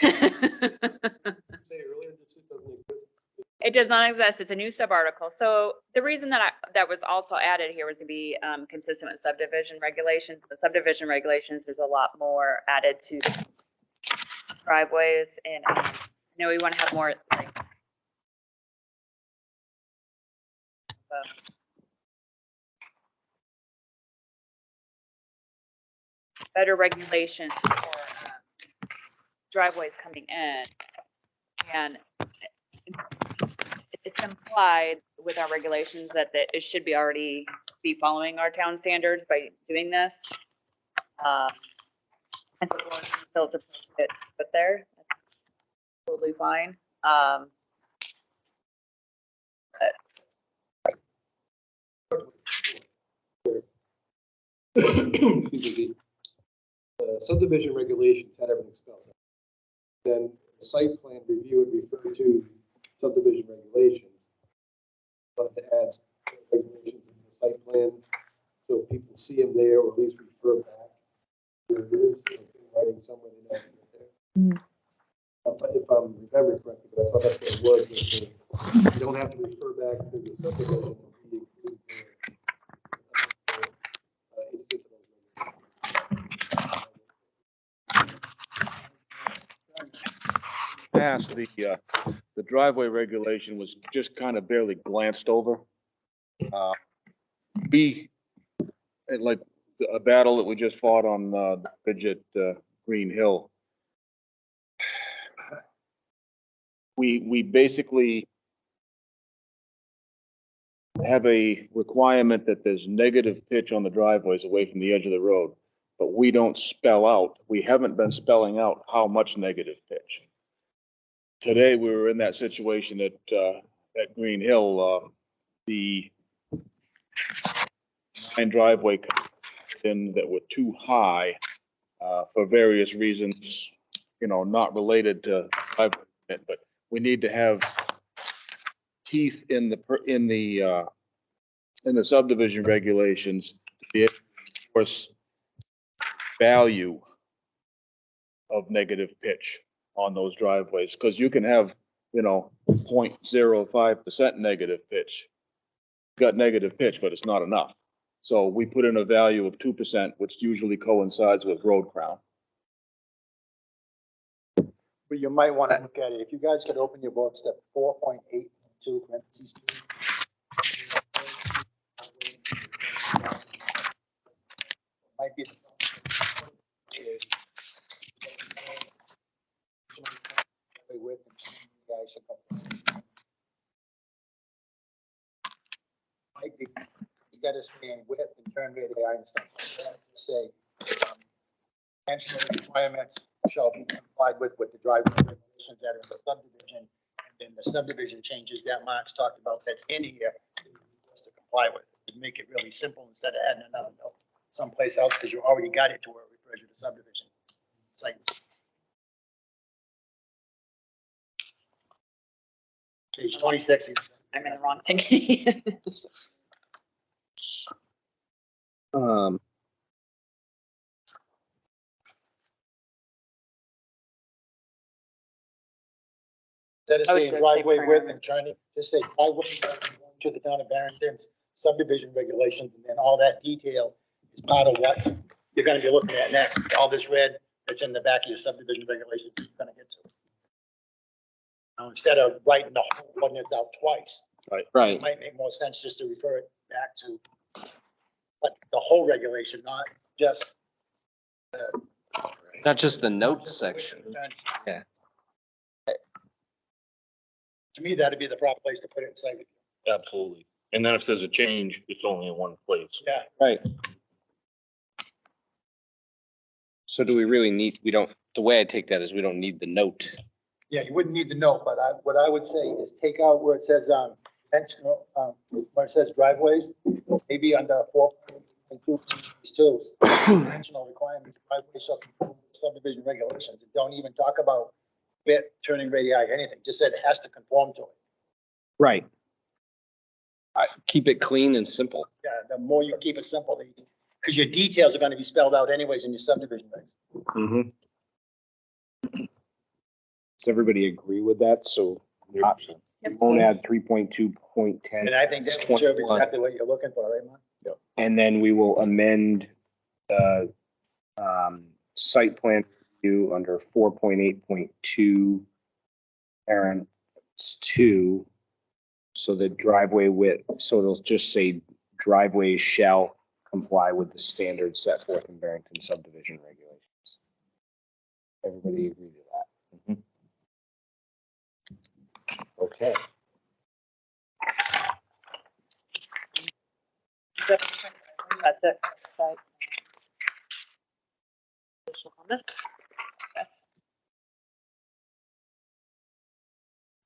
Speaker 8: Say earlier, this doesn't exist.
Speaker 3: It does not exist. It's a new sub-article. So the reason that that was also added here was to be consistent with subdivision regulations. The subdivision regulations, there's a lot more added to driveways, and I know we want to have more like better regulations for driveways coming in, and it's implied with our regulations that it should be already be following our town standards by doing this. And so it's appropriate, but there, that's totally fine.
Speaker 8: Excuse me, the subdivision regulations had everything spelled out. Then the site plan review would refer to subdivision regulations. Wanted to add regulations in the site plan so people see them there, or at least refer back where it is, in writing somewhere they know it's there. If I'm remembering correctly, but I thought that's what it was. You don't have to refer back to the subdivision.
Speaker 2: Past the driveway regulation was just kind of barely glanced over. Like a battle that we just fought on the bridge at Green Hill. We basically have a requirement that there's negative pitch on the driveways away from the edge of the road, but we don't spell out, we haven't been spelling out how much negative pitch. Today, we were in that situation at Green Hill, the driveway in that were too high for various reasons, you know, not related to driveway, but we need to have teeth in the subdivision regulations to be able to enforce value of negative pitch on those driveways, because you can have, you know, 0.05% negative pitch. Got negative pitch, but it's not enough. So we put in a value of 2%, which usually coincides with road crown.
Speaker 5: But you might want to look at it. If you guys could open your books to 4.82 parentheses. Might be. With you guys might be, instead of saying width and turn radius, I understand. Say engineering requirements shall be complied with the driveway regulations that are in the subdivision, and then the subdivision changes that Mark's talked about that's in here to comply with. To make it really simple instead of adding another note someplace else, because you already got it to where it refers you to subdivision. It's like page 26.
Speaker 3: I'm in the wrong thing.
Speaker 5: Instead of
Speaker 3: I would
Speaker 5: saying
Speaker 3: just say
Speaker 5: driveway width
Speaker 3: parameter.
Speaker 5: and turning, just say driveway to the town of Barrington's subdivision regulations, and then all that detail is part of what you're gonna be looking at next. All this red It's in the back of your subdivision regulations you're gonna get to. Now, instead of writing the whole ordinance out twice,
Speaker 1: Right.
Speaker 5: it might make more sense just to refer it back to like the whole regulation, not just.
Speaker 1: Not just the notes section. Yeah.
Speaker 5: To me, that'd be the proper place to put it in site.
Speaker 9: Absolutely. And then if there's a change, it's only in one place.
Speaker 5: Yeah,
Speaker 1: Right. So do we really need, we don't, the way I take that is we don't need the note.
Speaker 5: yeah, you wouldn't need the note, but what I would say is take out where it says, dimensional, where it says driveways, maybe under 4.2, dimensional requirements, driveways shall conform to subdivision regulations. And don't even talk about bit, turning radii, anything, just said it has to conform to it.
Speaker 1: Right. Keep it clean and simple.
Speaker 5: Yeah, the more you keep it simple, because your details are gonna be spelled out anyways in your subdivision regs.
Speaker 1: Mm-hmm. Does everybody agree with that? So we won't add 3.2.10.
Speaker 5: And I think that will serve exactly what you're looking for, right, Mark?
Speaker 1: And then we will amend the site plan review under 4.8.2 parent 2. So the driveway width, so it'll just say driveways shall comply with the standards set forth in Barrington subdivision regulations. Everybody agree to that? Mm-hmm. Okay.
Speaker 3: That's it. So- Additional comment? Yes.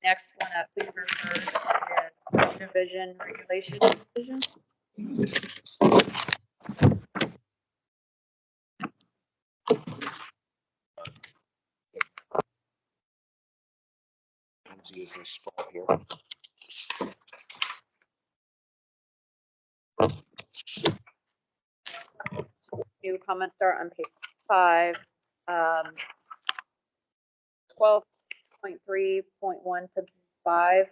Speaker 3: Next one up, please refer to the subdivision regulation division.
Speaker 1: Let's use this spot here.
Speaker 3: New comments start on page 5. 12.3.1 to 5.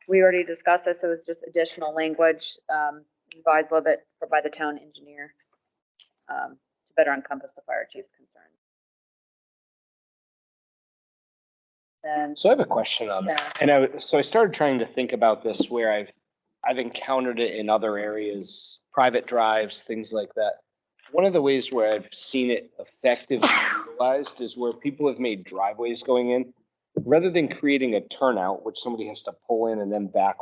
Speaker 3: We already discussed this. It was just additional language, revised a little bit by the town engineer to better encompass the fire chief's concerns. And
Speaker 1: So I have a question on that. And so I started trying to think about this where I've encountered it in other areas, private drives, things like that. One of the ways where I've seen it effectively utilized is where people have made driveways going in. Rather than creating a turnout, which somebody has to pull in and then back,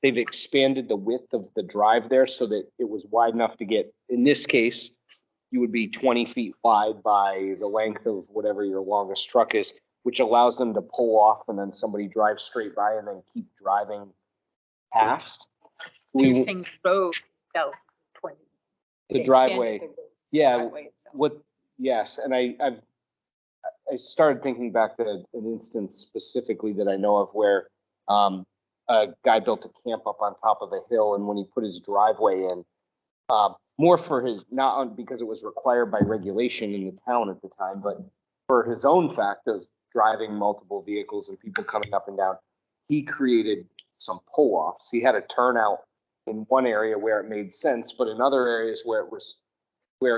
Speaker 1: they've expanded the width of the drive there so that it was wide enough to get, in this case, you would be 20 feet wide by the length of whatever your longest truck is, which allows them to pull off and then somebody drives straight by and then keep driving past.
Speaker 10: Things road out 20.
Speaker 1: The
Speaker 10: They
Speaker 1: driveway,
Speaker 10: expanded the
Speaker 1: yeah,
Speaker 10: driveway itself.
Speaker 1: what, yes, and I started thinking back to an instance specifically that I know of where a guy built a camp up on top of a hill, and when he put his driveway in, more for his, not on, because it was required by regulation in the town at the time, but for his own fact of driving multiple vehicles and people coming up and down, he created some pull-offs. He had a turnout in one area where it made sense, but in other areas where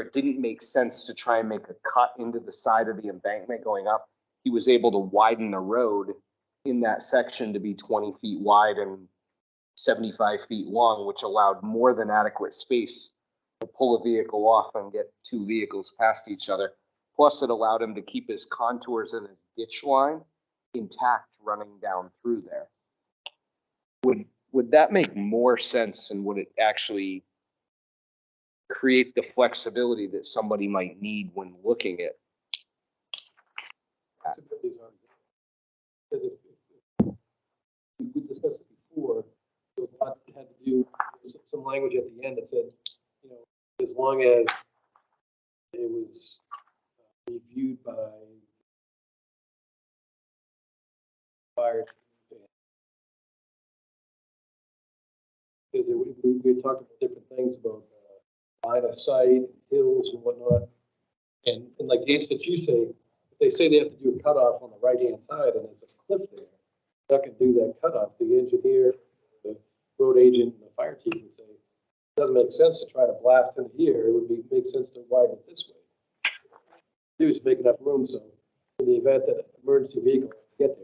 Speaker 1: it didn't make sense to try and make a cut into the side of the embankment going up, he was able to widen the road in that section to be 20 feet wide and 75 feet long, which allowed more than adequate space to pull a vehicle off and get two vehicles past each other. Plus, it allowed him to keep his contours and his ditch line intact running down through there. Would that make more sense, and would it actually create the flexibility that somebody might need when looking at?
Speaker 8: Because we discussed it before, it was not, had to do some language at the end that said, you know, as long as it was reviewed by fire. Because we talked about different things about line of sight, hills and whatnot. And like the instance you say, if they say they have to do a cutoff on the right-hand side and there's a cliff there, they're not gonna do that cutoff. The engineer, the road agent, and the fire chief would say, it doesn't make sense to try to blast in here. It would make sense to widen it this way. do is make enough room, so in the event that an emergency vehicle get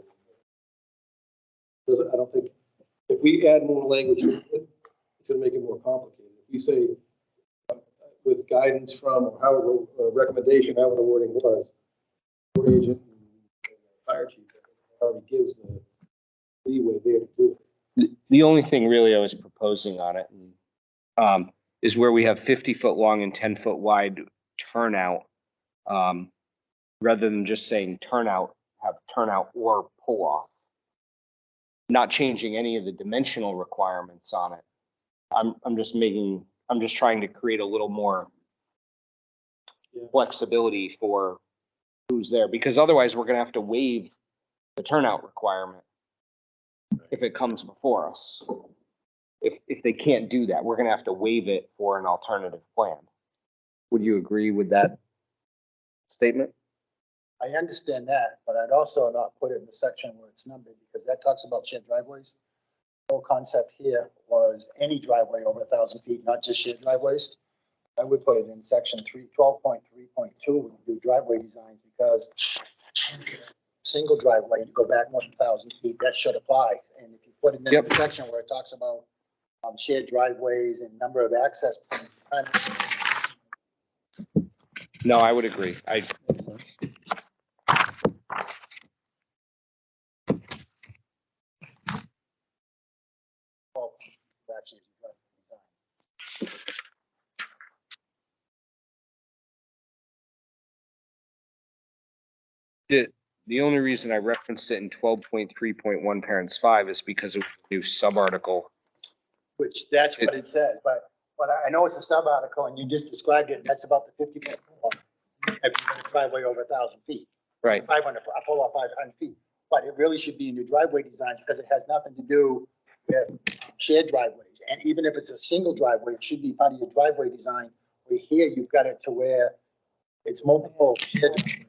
Speaker 8: there. I don't think, if we add more language, it's gonna make it more complicated. If you say, with guidance from, or however, recommendation, however the wording was, road agent and fire chief, already gives the leeway there to do it.
Speaker 1: The only thing really I was proposing on it, is where we have 50-foot long and 10-foot wide turnout. Rather than just saying turnout, have turnout or pull off. Not changing any of the dimensional requirements on it. I'm just trying to create a little more flexibility for who's there, because otherwise we're gonna have to waive the turnout requirement if it comes before us. If they can't do that, we're gonna have to waive it for an alternative plan. Would you agree with that statement?
Speaker 5: I understand that, but I'd also not put it in the section where it's numbered, because that talks about shared driveways. The whole concept here was any driveway over 1,000 feet, not just shared driveways. I would put it in section 12.3.2, when we do driveway designs, because single driveway, you go back more than 1,000 feet, that should apply. And if you put it in the section where it talks about shared driveways and number of access points.
Speaker 1: No, I would agree.
Speaker 5: Actually,
Speaker 1: The only reason I referenced it in 12.3.1 parents 5 is because of the new sub-article.
Speaker 5: which that's what it says, but I know it's a sub-article and you just described it, and that's about the 50-foot pull-off. If you got a driveway over 1,000 feet.
Speaker 1: Right.
Speaker 5: 500, a pull-off 500 feet, but it really should be in your driveway designs, because it has nothing to do with shared driveways. And even if it's a single driveway, it should be part of your driveway design, where here you've got it to where it's multiple shared driveways.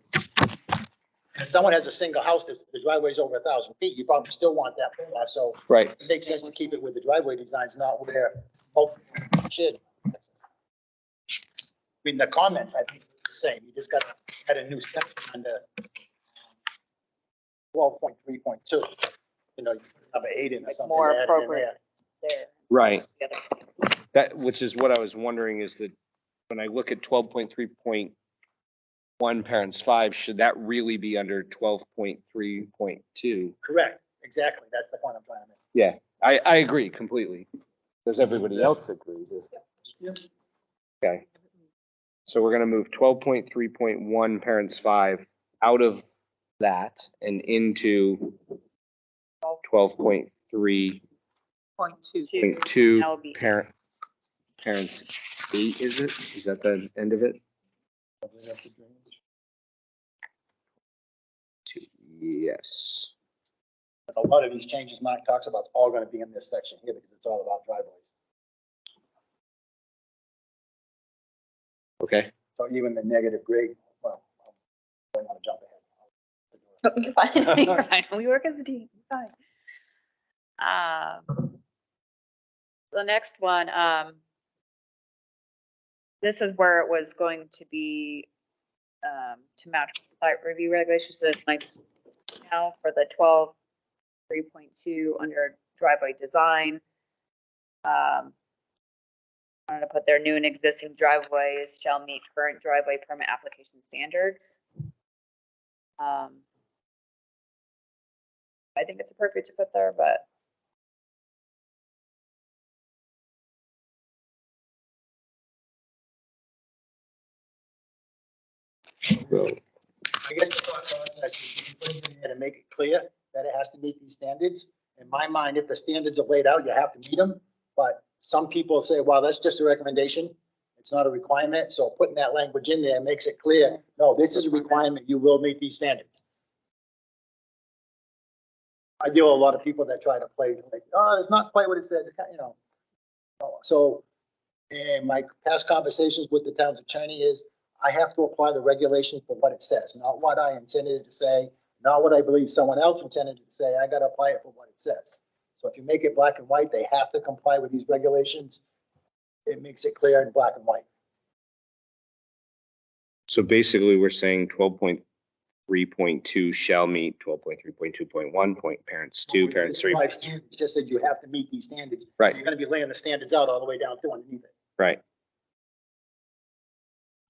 Speaker 5: If someone has a single house that's the driveway's over 1,000 feet, you probably still want that pull-off, so
Speaker 1: Right.
Speaker 5: it makes sense to keep it with the driveway designs, not where multiple shared. I mean, the comments, I think, are the same. You just got to add a new section under 12.3.2. You know, you have an 8 in or
Speaker 3: Like
Speaker 5: something.
Speaker 3: more
Speaker 5: add it in
Speaker 3: appropriate.
Speaker 5: there.
Speaker 3: There.
Speaker 1: Right.
Speaker 3: Together.
Speaker 1: That, which is what I was wondering, is that when I look at 12.3.1 parents 5, should that really be under 12.3.2?
Speaker 5: Correct, exactly. That's the point I'm trying to make.
Speaker 1: Yeah, I agree completely. Does everybody else agree? Okay. So we're gonna move 12.3.1 parents 5 out of that and into 12.3.2
Speaker 3: That would be-
Speaker 1: parents 8, is it? Is that the end of it? Yes.
Speaker 5: A lot of these changes Mark talks about, all going to be in this section here, because it's all about driveways.
Speaker 1: Okay.
Speaker 5: So even the negative grade, well, I don't want to jump ahead.
Speaker 3: You're fine. You're fine. We work as a team. You're fine. The next one, this is where it was going to be to match site review regulations. So it's like now for the 12.3.2 under driveway design. I'm going to put their new and existing driveways shall meet current driveway permit application standards. I think it's appropriate to put there, but
Speaker 5: I guess the thought process is you put it in there to make it clear that it has to meet these standards. In my mind, if the standards are laid out, you have to meet them. But some people say, well, that's just a recommendation. It's not a requirement. So putting that language in there makes it clear. No, this is a requirement. You will meet these standards. I deal with a lot of people that try to play like, oh, it's not quite what it says, you know. So in my past conversations with the town's attorney is, I have to apply the regulation for what it says, not what I intended to say, not what I believe someone else intended to say. I got to apply it for what it says. So if you make it black and white, they have to comply with these regulations. It makes it clear in black and white.
Speaker 1: So basically, we're saying 12.3.2 shall meet 12.3.2.1 parents two, parents three.
Speaker 5: Five standards, just said you have to meet these standards.
Speaker 1: Right.
Speaker 5: You're gonna be laying the standards out all the way down to underneath it.
Speaker 1: Right.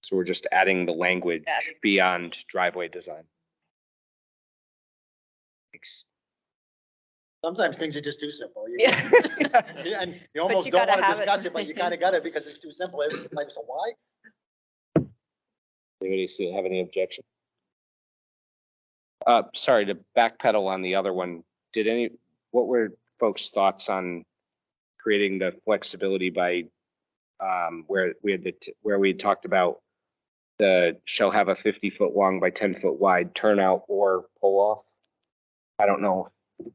Speaker 1: So we're just adding the language
Speaker 3: Yeah.
Speaker 1: beyond driveway design. Makes-
Speaker 5: Sometimes things are just too simple.
Speaker 3: Yeah.
Speaker 5: And you almost
Speaker 3: you
Speaker 5: don't
Speaker 3: gotta
Speaker 5: wanna
Speaker 3: have it.
Speaker 5: discuss it, but you kinda got it because it's too simple. Everybody's like, so why?
Speaker 1: Anybody have any objection? Sorry, to backpedal on the other one, what were folks' thoughts on creating the flexibility by, where we talked about shall have a 50-foot long by 10-foot wide turnout or pull off? I don't know if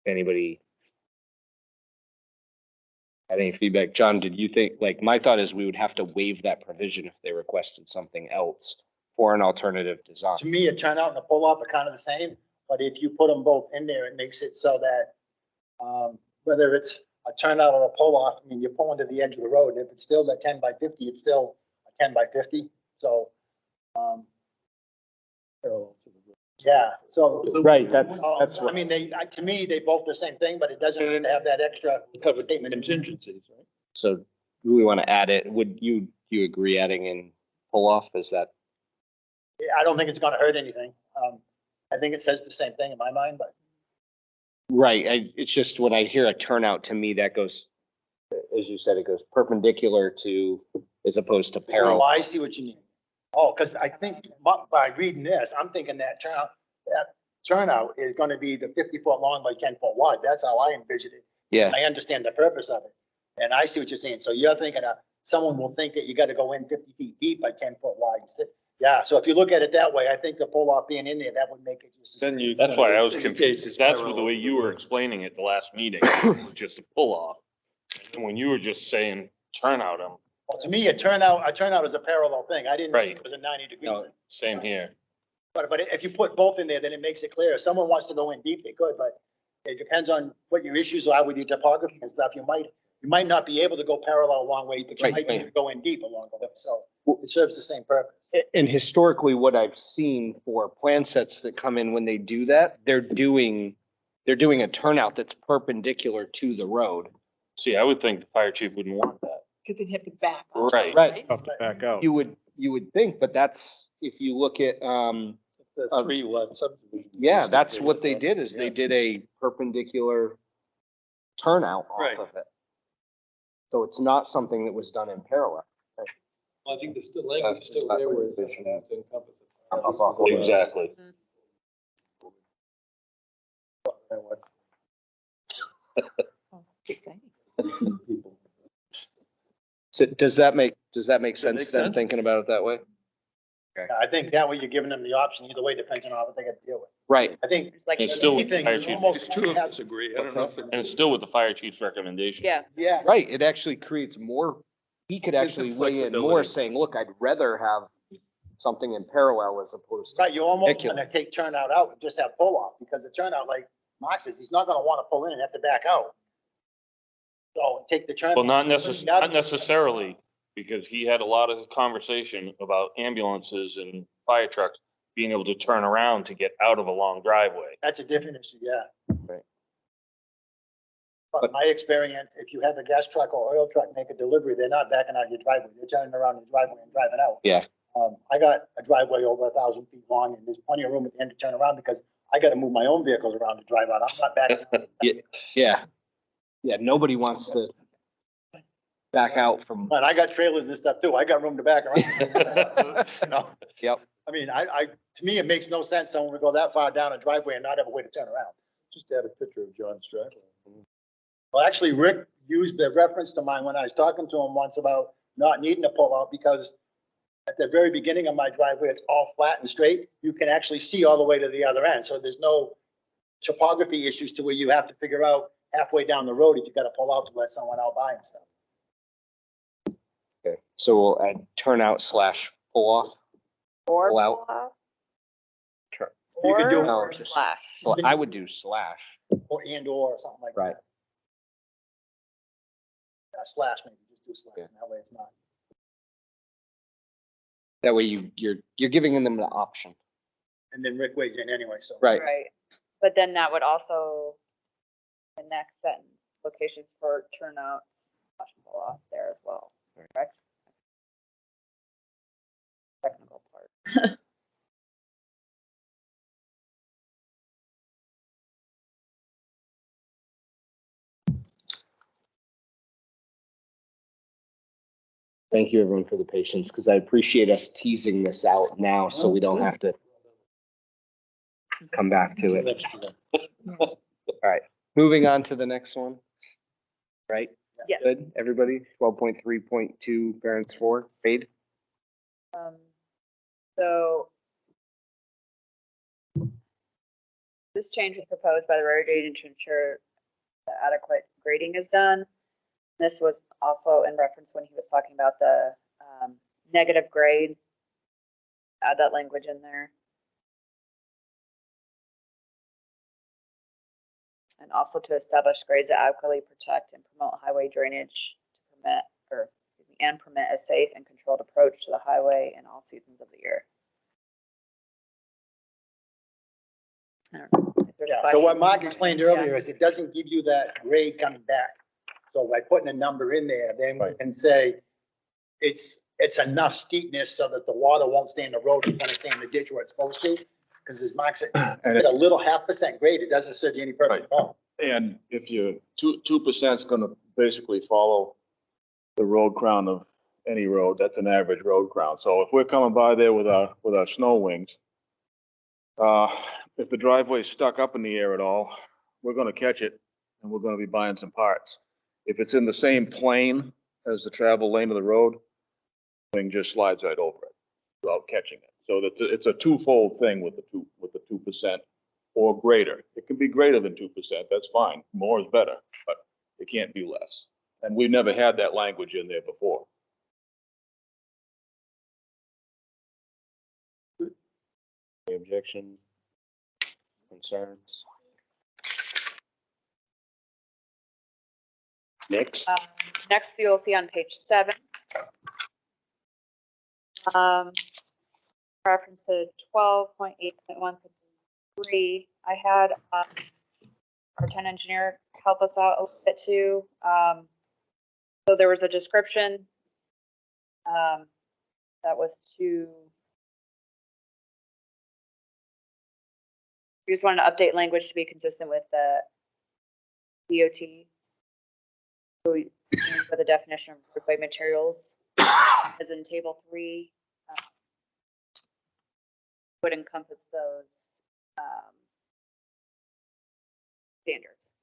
Speaker 1: anybody had any feedback. John, did you think, like, my thought is we would have to waive that provision if they requested something else for an alternative design.
Speaker 5: To me, a turnout and a pull-off are kind of the same, but if you put them both in there, it makes it so that, whether it's a turnout or a pull-off, I mean, you're pulling to the edge of the road. If it's still a 10 by 50, it's still a 10 by 50. So, yeah, so.
Speaker 1: Right, that's
Speaker 5: I
Speaker 1: what,
Speaker 5: mean, to me, they both the same thing, but it doesn't have to have that extra statement.
Speaker 4: Contingencies, right?
Speaker 1: so do we want to add it? Would you agree adding in pull off? Is that?
Speaker 5: I don't think it's gonna hurt anything. I think it says the same thing in my mind, but.
Speaker 1: Right, it's just when I hear a turnout, to me, that goes, as you said, it goes perpendicular to, as opposed to
Speaker 5: Oh,
Speaker 1: parallel.
Speaker 5: I see what you mean. Oh, because I think by reading this, I'm thinking that turnout is gonna be the 50-foot long by 10-foot wide. That's how I envision it.
Speaker 1: Yeah,
Speaker 5: I understand the purpose of it. And I see what you're saying. So you're thinking someone will think that you gotta go in 50 feet deep by 10-foot wide. Yeah, so if you look at it that way, I think the pull off being in there, that would make it just.
Speaker 9: Then that's why I was confused. That's the way you were explaining it the last meeting. It was just a pull off. And when you were just saying turnout,
Speaker 5: Well, to me, a turnout is a parallel thing. I didn't know
Speaker 9: Right.
Speaker 5: it was a 90-degree.
Speaker 1: No.
Speaker 5: thing.
Speaker 9: same here.
Speaker 5: But if you put both in there, then it makes it clear. If someone wants to go in deep, they could, but it depends on what your issues are with your topography and stuff. You might not be able to go parallel a long way, but you
Speaker 1: Right,
Speaker 5: might be able
Speaker 1: right.
Speaker 5: to go in deep along the way. So it serves the same purpose.
Speaker 1: and historically, what I've seen for plan sets that come in when they do that, they're doing a turnout that's perpendicular to the road.
Speaker 9: See, I would think the fire chief wouldn't want that.
Speaker 10: Because they'd have to back up.
Speaker 9: Right.
Speaker 1: Right.
Speaker 4: Have to back out.
Speaker 1: You would think, but that's, if you look at,
Speaker 4: The 3-lot subdivision.
Speaker 1: yeah, that's what they did, is they did a perpendicular turnout
Speaker 4: Right.
Speaker 1: off of it. So it's not something that was done in parallel.
Speaker 8: I think there's still language still there where it's to encompass it.
Speaker 9: Exactly.
Speaker 10: Exciting.
Speaker 1: So does that make sense then,
Speaker 4: makes sense.
Speaker 1: thinking about it that way?
Speaker 5: I think that way you're giving them the option either way, depends on what they got to deal with.
Speaker 1: Right,
Speaker 5: I think like
Speaker 9: It's still with
Speaker 5: anything,
Speaker 9: fire
Speaker 5: you
Speaker 9: chief.
Speaker 5: almost
Speaker 4: Two of
Speaker 5: have,
Speaker 4: us agree. I don't know if it.
Speaker 9: And it's still with the fire chief's recommendation.
Speaker 3: Yeah,
Speaker 5: yeah.
Speaker 1: right. It actually creates more, he could
Speaker 4: Gives them
Speaker 1: actually weigh in more
Speaker 4: flexibility.
Speaker 1: saying, look, I'd rather have something in parallel as opposed to.
Speaker 5: Right, you almost
Speaker 1: Ridiculous.
Speaker 5: want to take turnout out and just have pull off, because the turnout, like Mark says, he's not gonna want to pull in and have to back out. So take the turnout.
Speaker 9: Well, not necessarily, because he had a lot of conversation about ambulances and fire trucks being able to turn around to get out of a long driveway.
Speaker 5: That's a different issue, yeah.
Speaker 1: Right.
Speaker 5: But my experience, if you have a gas truck or oil truck make a delivery, they're not backing out your driveway, they're turning around your driveway and driving out.
Speaker 1: Yeah.
Speaker 5: I got a driveway over 1,000 feet long, and there's plenty of room at the end to turn around, because I gotta move my own vehicles around to drive out, I'm not backing out.
Speaker 1: Yeah. Yeah, nobody wants to back out from.
Speaker 5: But I got trailers and stuff too, I got room to back around. You know?
Speaker 1: Yep.
Speaker 5: I mean, to me, it makes no sense someone would go that far down a driveway and not have a way to turn around.
Speaker 4: Just add a picture of John's driveway.
Speaker 5: Well, actually, Rick used the reference to mine when I was talking to him once about not needing to pull out, because at the very beginning of my driveway, it's all flat and straight. You can actually see all the way to the other end. So there's no topography issues to where you have to figure out halfway down the road if you gotta pull out to let someone out by and stuff.
Speaker 1: Okay, so we'll add turnout / pull off.
Speaker 3: or
Speaker 1: Pull out.
Speaker 3: pull out,
Speaker 5: You could do-
Speaker 3: or
Speaker 1: No,
Speaker 3: slash.
Speaker 1: So I would do /
Speaker 5: or something like that.
Speaker 1: Right.
Speaker 5: Yeah, slash maybe, just do slash,
Speaker 1: Yeah.
Speaker 5: that way it's not.
Speaker 1: That way you're giving them the option.
Speaker 5: And then Rick weighs in anyway, so.
Speaker 1: Right.
Speaker 3: Right. But then that would also, the next sentence, locations for turnouts, pull off there as well, correct? Technical part.
Speaker 1: Thank you everyone for the patience, because I appreciate us teasing this out now so we don't have to come back to it. All right, moving on to the next one. Right?
Speaker 3: Yes.
Speaker 1: Good, everybody? 12.3.2, parents 4, paid?
Speaker 3: So this change was proposed by the road agent to ensure that adequate grading is done. This was also in reference when he was talking about the negative grade. Add that language in there. And also to establish grades that adequately protect and promote highway drainage to permit, or excuse me, and permit a safe and controlled approach to the highway in all seasons of the year. I don't know if there's
Speaker 5: Yeah, so what
Speaker 3: questions.
Speaker 5: Mark explained earlier is it doesn't give you that grade coming back. So by putting a number in there, then we can say it's enough steepness so that the water won't stay in the road, it's gonna stay in the ditch where it's supposed to. Because as Mark said,
Speaker 2: And
Speaker 5: it's a little 0.5% grade, it doesn't serve you any purpose at all.
Speaker 2: And if you, 2% is gonna basically follow the road crown of any road, that's an average road crown. So if we're coming by there with our snow wings, if the driveway's stuck up in the air at all, we're gonna catch it and we're gonna be buying some parts. If it's in the same plane as the travel lane of the road, wing just slides right over it without catching it. So it's a twofold thing with the 2% or greater. It can be greater than 2%, that's fine. More is better, but it can't be less. And we've never had that language in there before.
Speaker 1: Any objection? Concerns? Next.
Speaker 3: Next, you'll see on page 7. Reference to 12.8.1.3. I had our town engineer help us out a little bit too. So there was a description that was to. We just wanted to update language to be consistent with the DOT. So for the definition of roadway materials, as in table 3, would encompass those standards.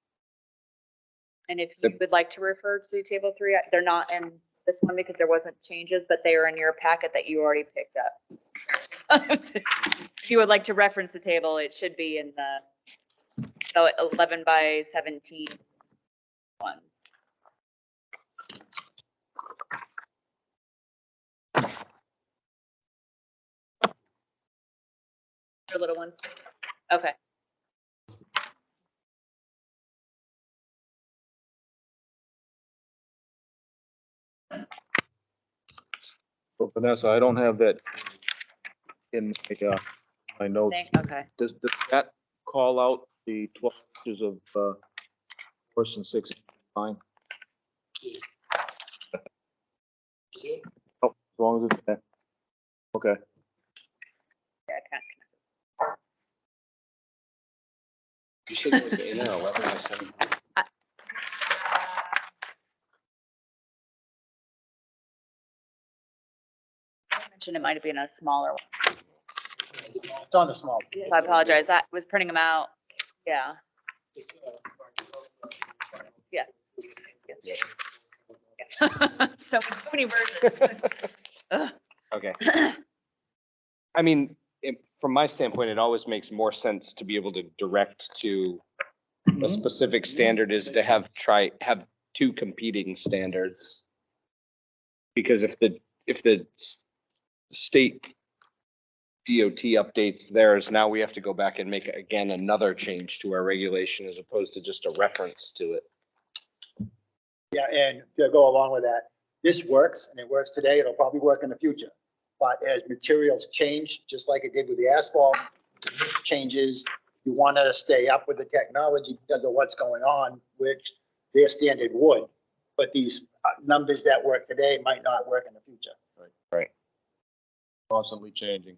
Speaker 3: And if you would like to refer to table 3, they're not in this one because there wasn't changes, but they are in your packet that you already picked up. If you would like to reference the table, it should be in the 11/17 one. Your little ones. Okay.
Speaker 2: So Vanessa, I don't have that in my notes.
Speaker 3: Okay.
Speaker 2: Does that call out the 12 inches of worse than 6 fine? Oh, as long as it's there. Okay.
Speaker 3: Yeah, I can't.
Speaker 1: You said it was 8 or 11 or 7.
Speaker 3: I mentioned it might have been a smaller one.
Speaker 5: It's on the small.
Speaker 3: So I apologize. I was printing them out. Yeah. Yeah. So many versions. Ugh.
Speaker 1: Okay. I mean, from my standpoint, it always makes more sense to be able to direct to a specific standard is to have 2 competing standards. Because if the state DOT updates theirs, now we have to go back and make again another change to our regulation as opposed to just a reference to it.
Speaker 5: Yeah, and to go along with that, this works and it works today, it'll probably work in the future. But as materials change, just like it did with the asphalt, changes, you want to stay up with the technology because of what's going on, which their standard would. But these numbers that work today might not work in the future.
Speaker 1: Right.
Speaker 2: Constantly changing.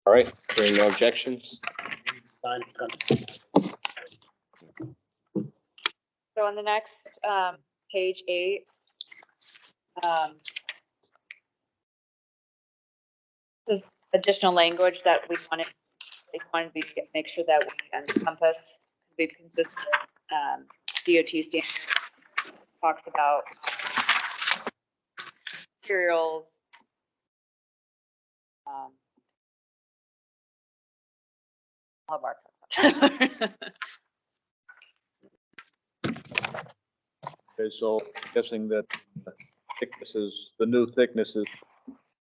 Speaker 1: All right, hearing no objections.
Speaker 5: Sign-
Speaker 3: So on the next, page 8, this is additional language that we wanted to make sure that we encompass, be consistent. DOT standard talks about materials. I'll mark that.
Speaker 2: Okay, so guessing that thicknesses, the new thickness is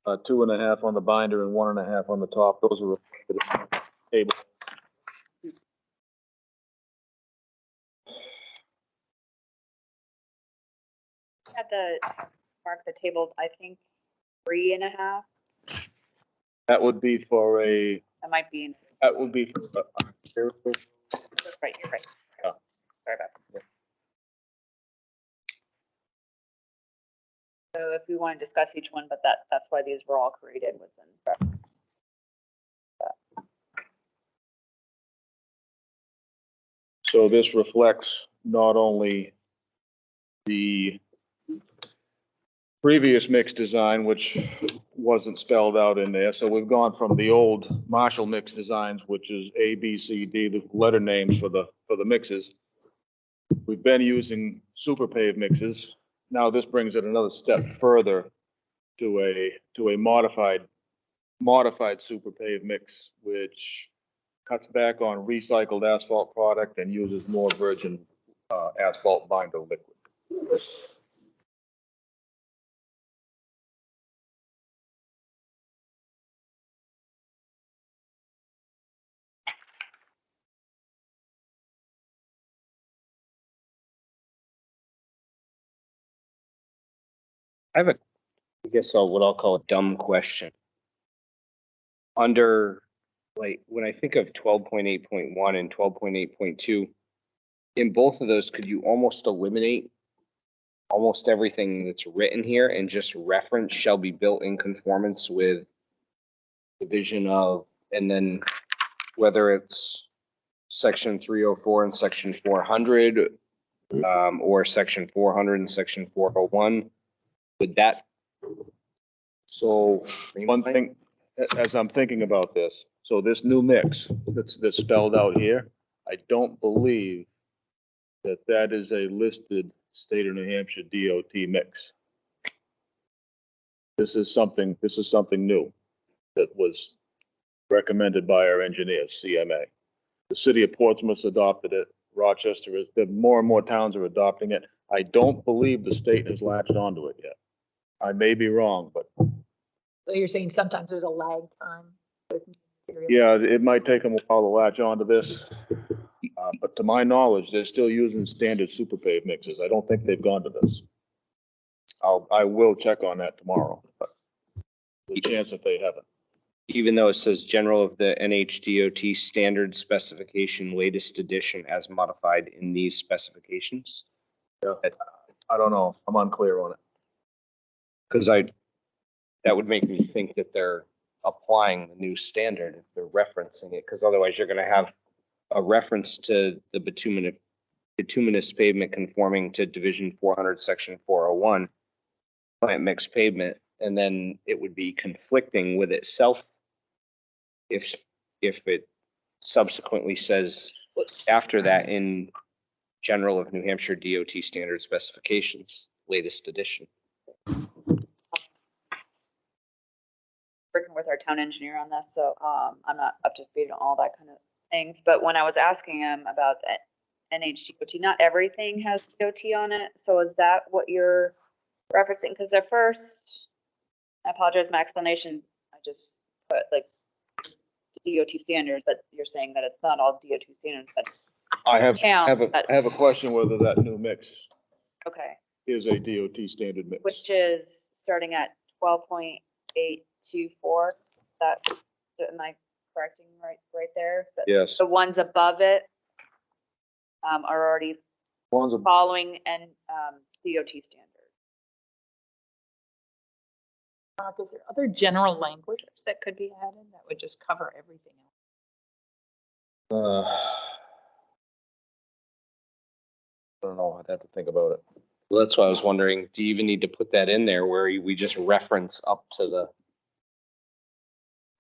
Speaker 2: 2.5 on the binder and 1.5 on the top. Those are reflected in the table.
Speaker 3: Had to mark the table, I think 3.5.
Speaker 2: That would be for a,
Speaker 3: That might be,
Speaker 2: that would be for
Speaker 3: you're right.
Speaker 2: Yeah.
Speaker 3: Sorry about that. So if we want to discuss each one, but that's why these were all created was in.
Speaker 2: So this reflects not only the previous mix design, which wasn't spelled out in there. So we've gone from the old Marshall mix designs, which is A, B, C, D, the letter names for the mixes. We've been using super pave mixes. Now this brings it another step further to a modified super pave mix, which cuts back on recycled asphalt product and uses more virgin asphalt binder liquid.
Speaker 1: I have I guess what I'll call a dumb question. Under, like, when I think of 12.8.1 and 12.8.2, in both of those, could you almost eliminate almost everything that's written here and just reference shall be built in conformance with division of, and then whether it's section 304 and section 400, or section 400 and section 401, would that? So
Speaker 2: One thing, as I'm thinking about this, so this new mix that's spelled out here, I don't believe that is a listed state of New Hampshire DOT mix. This is something new that was recommended by our engineers, CMA. The city of Portsmouth adopted it. Rochester is, more and more towns are adopting it. I don't believe the state has latched onto it yet. I may be wrong, but
Speaker 10: So you're saying sometimes there's a lag time? with material?
Speaker 2: yeah, it might take them a while to latch onto this. But to my knowledge, they're still using standard super pave mixes. I don't think they've gone to this. I will check on that tomorrow, but the chance that they haven't.
Speaker 1: even though it says general of the NHDOT standard specification latest edition as modified in these specifications?
Speaker 2: I don't know. I'm unclear on it.
Speaker 1: Because that would make me think that they're applying the new standard if they're referencing it, because otherwise you're gonna have a reference to the bituminous pavement conforming to division 400, section 401, plant mix pavement, and then it would be conflicting with itself if it subsequently says after that in general of New Hampshire DOT standard specifications, latest edition.
Speaker 3: Working with our town engineer on this, so I'm not up to speed on all that kind of things. But when I was asking him about the NHDOT, not everything has DOT on it. So is that what you're referencing? Because the first, I apologize, my explanation, I just put like DOT standards, that you're saying that it's not all DOT standards, but
Speaker 2: I have
Speaker 3: town.
Speaker 2: a question whether that new mix
Speaker 3: Okay,
Speaker 2: is a DOT standard mix.
Speaker 3: which is starting at 12.824. That, am I correcting right there?
Speaker 1: Yes.
Speaker 3: The ones above it are already following and DOT standard.
Speaker 10: Mark, is there other general language that could be added that would just cover everything else?
Speaker 2: I don't know, I'd have to think about it.
Speaker 1: Well, that's why I was wondering, do you even need to put that in there where we just reference up to the,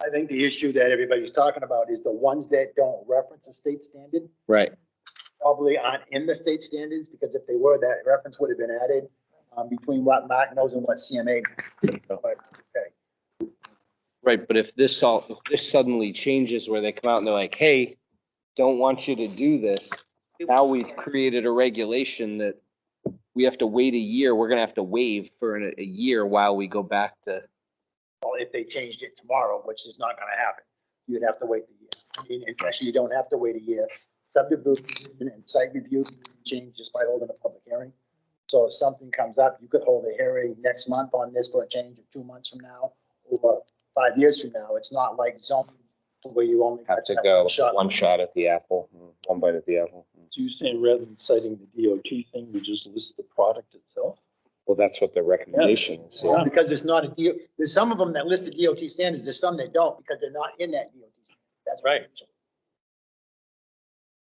Speaker 5: I think the issue that everybody's talking about is the ones that don't reference a state standard
Speaker 1: right?
Speaker 5: probably aren't in the state standards, because if they were, that reference would have been added between what Mark knows and what CMA. But, okay.
Speaker 1: Right, but if this suddenly changes where they come out and they're like, hey, don't want you to do this. Now we've created a regulation that we have to wait a year. We're gonna have to waive for a year while we go back to.
Speaker 5: Well, if they changed it tomorrow, which is not gonna happen, you'd have to wait the year. I mean, actually, you don't have to wait a year. Subdivision and site review can change just by holding a public hearing. So if something comes up, you could hold a hearing next month on this for a change, of 2 months from now, or 5 years from now. It's not like zoning where you only
Speaker 1: Have to go one shot at the apple, one bite at the apple.
Speaker 4: So you're saying rather than citing the DOT thing, we just list the product itself?
Speaker 1: Well, that's what the recommendation is.
Speaker 5: Yeah, because it's not a deal. There's some of them that list the DOT standards. There's some that don't because they're not in that DOT standard. That's
Speaker 1: Right.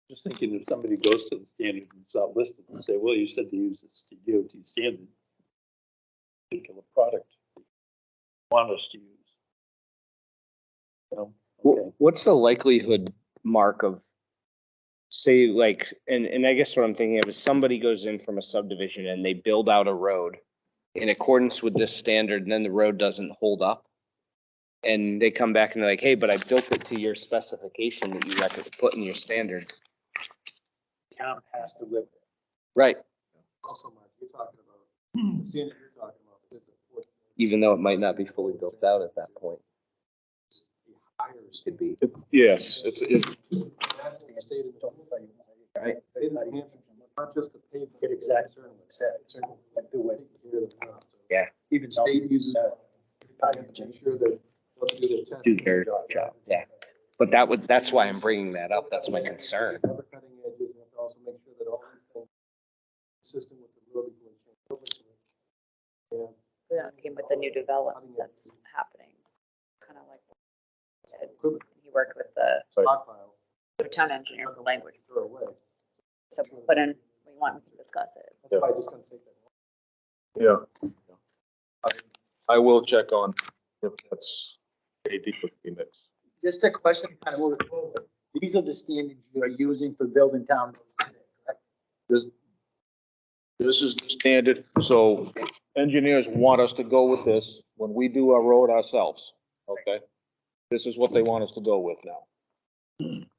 Speaker 4: Just thinking if somebody goes to the standard and it's not listed and say, well, you said to use this DOT standard. Particular product you want us to use. You know, okay.
Speaker 1: What's the likelihood, Mark, of say like, and I guess what I'm thinking of is somebody goes in from a subdivision and they build out a road in accordance with this standard, and then the road doesn't hold up. And they come back and they're like, hey, but I built it to your specification that you put in your standard.
Speaker 5: Town has to live there.
Speaker 1: Right.
Speaker 8: Also, Mark, you're talking about, the standard you're talking about is a
Speaker 1: Even though it might not be fully built out at that point.
Speaker 8: higher
Speaker 1: Could be.
Speaker 2: Yes, it's,
Speaker 8: That's the state of the.
Speaker 1: Right.
Speaker 8: State of New Hampshire, not just the pavement.
Speaker 5: Get exactly
Speaker 8: concern with
Speaker 5: said.
Speaker 8: concern with
Speaker 5: But do it.
Speaker 8: taking care of the ground. So
Speaker 1: Yeah.
Speaker 5: Even though.
Speaker 8: State uses, make sure that they'll do their test.
Speaker 1: Do their job, yeah. But that's why I'm bringing that up. That's my concern.
Speaker 8: Never cutting edges, and have to also make sure that all these things consistent with the road before you change over to it. And
Speaker 3: That came with the new development that's happening, kind of like.
Speaker 8: equipment
Speaker 3: He worked with the
Speaker 8: stockpile.
Speaker 3: town engineer for language,
Speaker 8: Throw away.
Speaker 3: so put in, we want, we can discuss it.
Speaker 8: That's probably just gonna take that long.
Speaker 2: yeah. I will check on if that's a DOT mix.
Speaker 5: Just a question, kind of moving forward. These are the standards you are using for building town roads today, correct?
Speaker 2: This is the standard, so engineers want us to go with this when we do our road ourselves, okay? This is what they want us to go with now.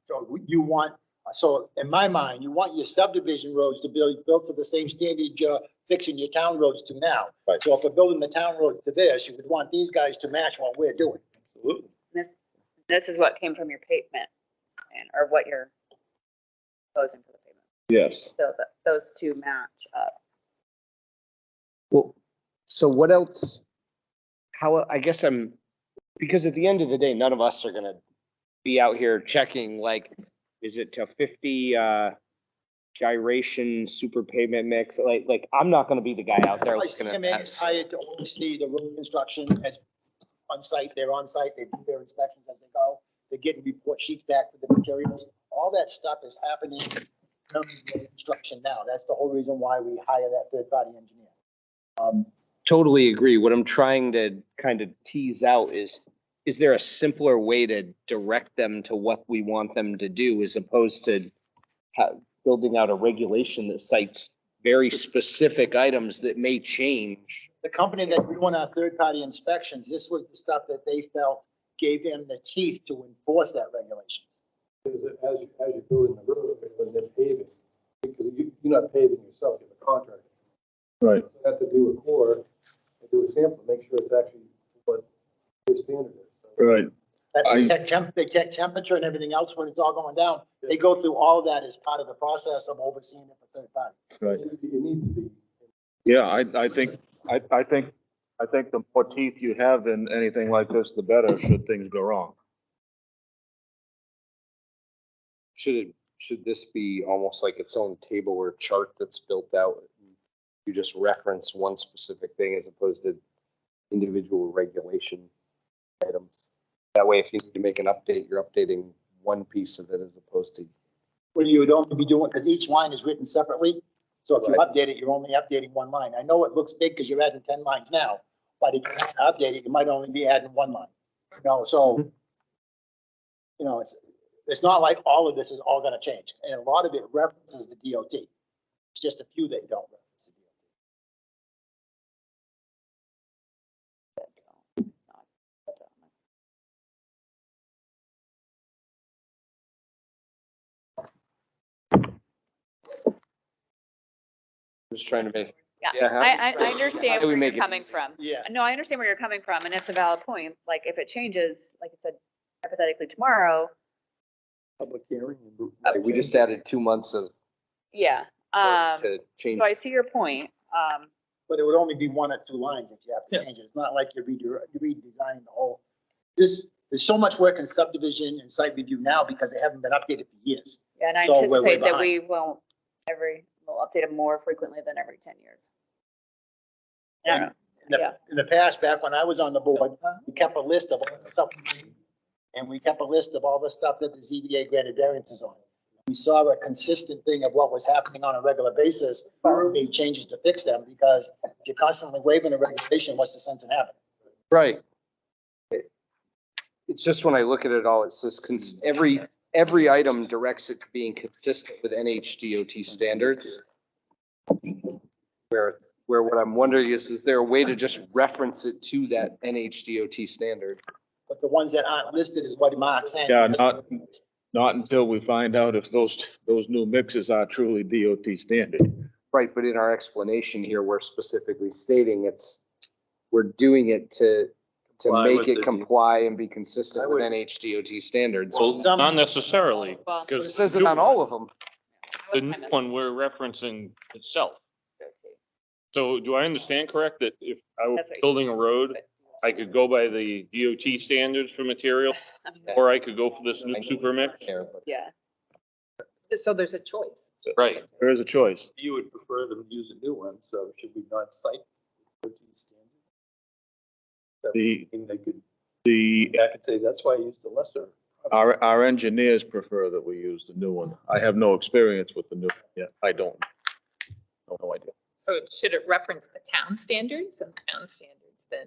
Speaker 5: So you want, so in my mind, you want your subdivision roads to be built to the same standard you're fixing your town roads to now.
Speaker 2: Right.
Speaker 5: So if we're building the town roads to this, you would want these guys to match what we're doing.
Speaker 2: Absolutely.
Speaker 3: This is what came from your pavement, and, or what you're proposing for the pavement.
Speaker 2: Yes.
Speaker 3: So that, those two match up.
Speaker 1: Well, so what else? How, I guess because at the end of the day, none of us are gonna be out here checking, like, is it to 50, gyration, super pavement mix? Like, I'm not gonna be the guy out there
Speaker 5: I
Speaker 1: looking at
Speaker 5: CMA
Speaker 1: that.
Speaker 5: is hired to oversee the road construction as on site, they're on site, they do their inspections as they go. They're getting report sheets back for the materials. All that stuff is happening in terms of construction now. That's the whole reason why we hire that third-party engineer.
Speaker 1: Totally agree. What I'm trying to kind of tease out is there a simpler way to direct them to what we want them to do as opposed to building out a regulation that cites very specific items that may change?
Speaker 5: The company that's doing our third-party inspections, this was the stuff that they felt gave them the teeth to enforce that regulation.
Speaker 8: Because as you're building the road, when they're paving, because you're not paving yourself, you have a contractor.
Speaker 2: Right.
Speaker 8: You have to do a core, and do a sample, make sure it's actually what your standard is. So
Speaker 2: Right.
Speaker 5: They check temperature and everything else when it's all going down. They go through all of that as part of the process of overseeing it for third party.
Speaker 2: Right.
Speaker 8: It needs to be.
Speaker 2: Yeah, I think the more teeth you have in anything like this, the better, should things go wrong.
Speaker 1: Should this be almost like its own table or chart that's built out? You just reference one specific thing as opposed to individual regulation items. That way, if you need to make an update, you're updating one piece of it as opposed to.
Speaker 5: What you would only be doing, because each line is written separately. So if you
Speaker 1: Right.
Speaker 5: update it, you're only updating one line. I know it looks big because you're adding 10 lines now, but if you update it, you might only be adding one line. You know, so, you know, it's not like all of this is all gonna change. And a lot of it references the DOT. It's just a few that don't reference the DOT.
Speaker 1: Just trying to make.
Speaker 3: Yeah,
Speaker 1: Yeah, how-
Speaker 3: I understand
Speaker 1: how do we
Speaker 3: where
Speaker 1: make
Speaker 3: you're
Speaker 1: it
Speaker 3: coming
Speaker 1: easy?
Speaker 3: from.
Speaker 5: Yeah.
Speaker 3: No, I understand where you're coming from, and it's a valid point. Like, if it changes, like I said, hypothetically tomorrow,
Speaker 4: Public hearing.
Speaker 1: Like, we just added 2 months of
Speaker 3: yeah.
Speaker 1: to change.
Speaker 3: So I see your point.
Speaker 5: But it would only be one or two lines if you have to change it. It's not like you're redesigning the whole. There's so much work in subdivision and site review now because they haven't been updated for years.
Speaker 3: Yeah, and I
Speaker 5: So we're way
Speaker 3: anticipate that we won't we'll update them more frequently than every 10 years. Yeah.
Speaker 5: In the past, back when I was on the board, we kept a list of all the stuff. And we kept a list of all the stuff that the ZBA granted variances on. We saw a consistent thing of what was happening on a regular basis. We made changes to fix them because if you're constantly waiving a regulation, what's the sense in having it?
Speaker 1: Right. It's just when I look at it all, it's just every item directs it to being consistent with NHDOT standards. Where what I'm wondering is there a way to just reference it to that NHDOT standard?
Speaker 5: But the ones that aren't listed is what Mark's saying.
Speaker 2: Yeah, not until we find out if those new mixes are truly DOT standard.
Speaker 1: Right, but in our explanation here, we're specifically stating we're doing it to
Speaker 4: Comply
Speaker 1: make
Speaker 4: with
Speaker 1: it
Speaker 4: the-
Speaker 1: comply and be consistent
Speaker 4: I
Speaker 1: with
Speaker 4: would-
Speaker 1: NHDOT standards.
Speaker 9: Well,
Speaker 5: Some-
Speaker 9: not necessarily,
Speaker 3: Well,
Speaker 1: It
Speaker 9: because
Speaker 1: says it on all of them.
Speaker 9: the new one we're referencing itself. So do I understand correct that if I were
Speaker 3: That's what-
Speaker 9: building a road, I could go by the DOT standards for material, or I could go for this new super mix?
Speaker 3: Yeah.
Speaker 10: So there's a choice.
Speaker 9: Right.
Speaker 2: There is a choice.
Speaker 4: You would prefer them to use a new one, so should we not cite the standard?
Speaker 2: The-
Speaker 4: And they could,
Speaker 2: The,
Speaker 4: I could say, that's why I used the lesser.
Speaker 2: our engineers prefer that we use the new one. I have no experience with the new, yeah, I don't. No idea.
Speaker 10: So should it reference the town standards, and town standards then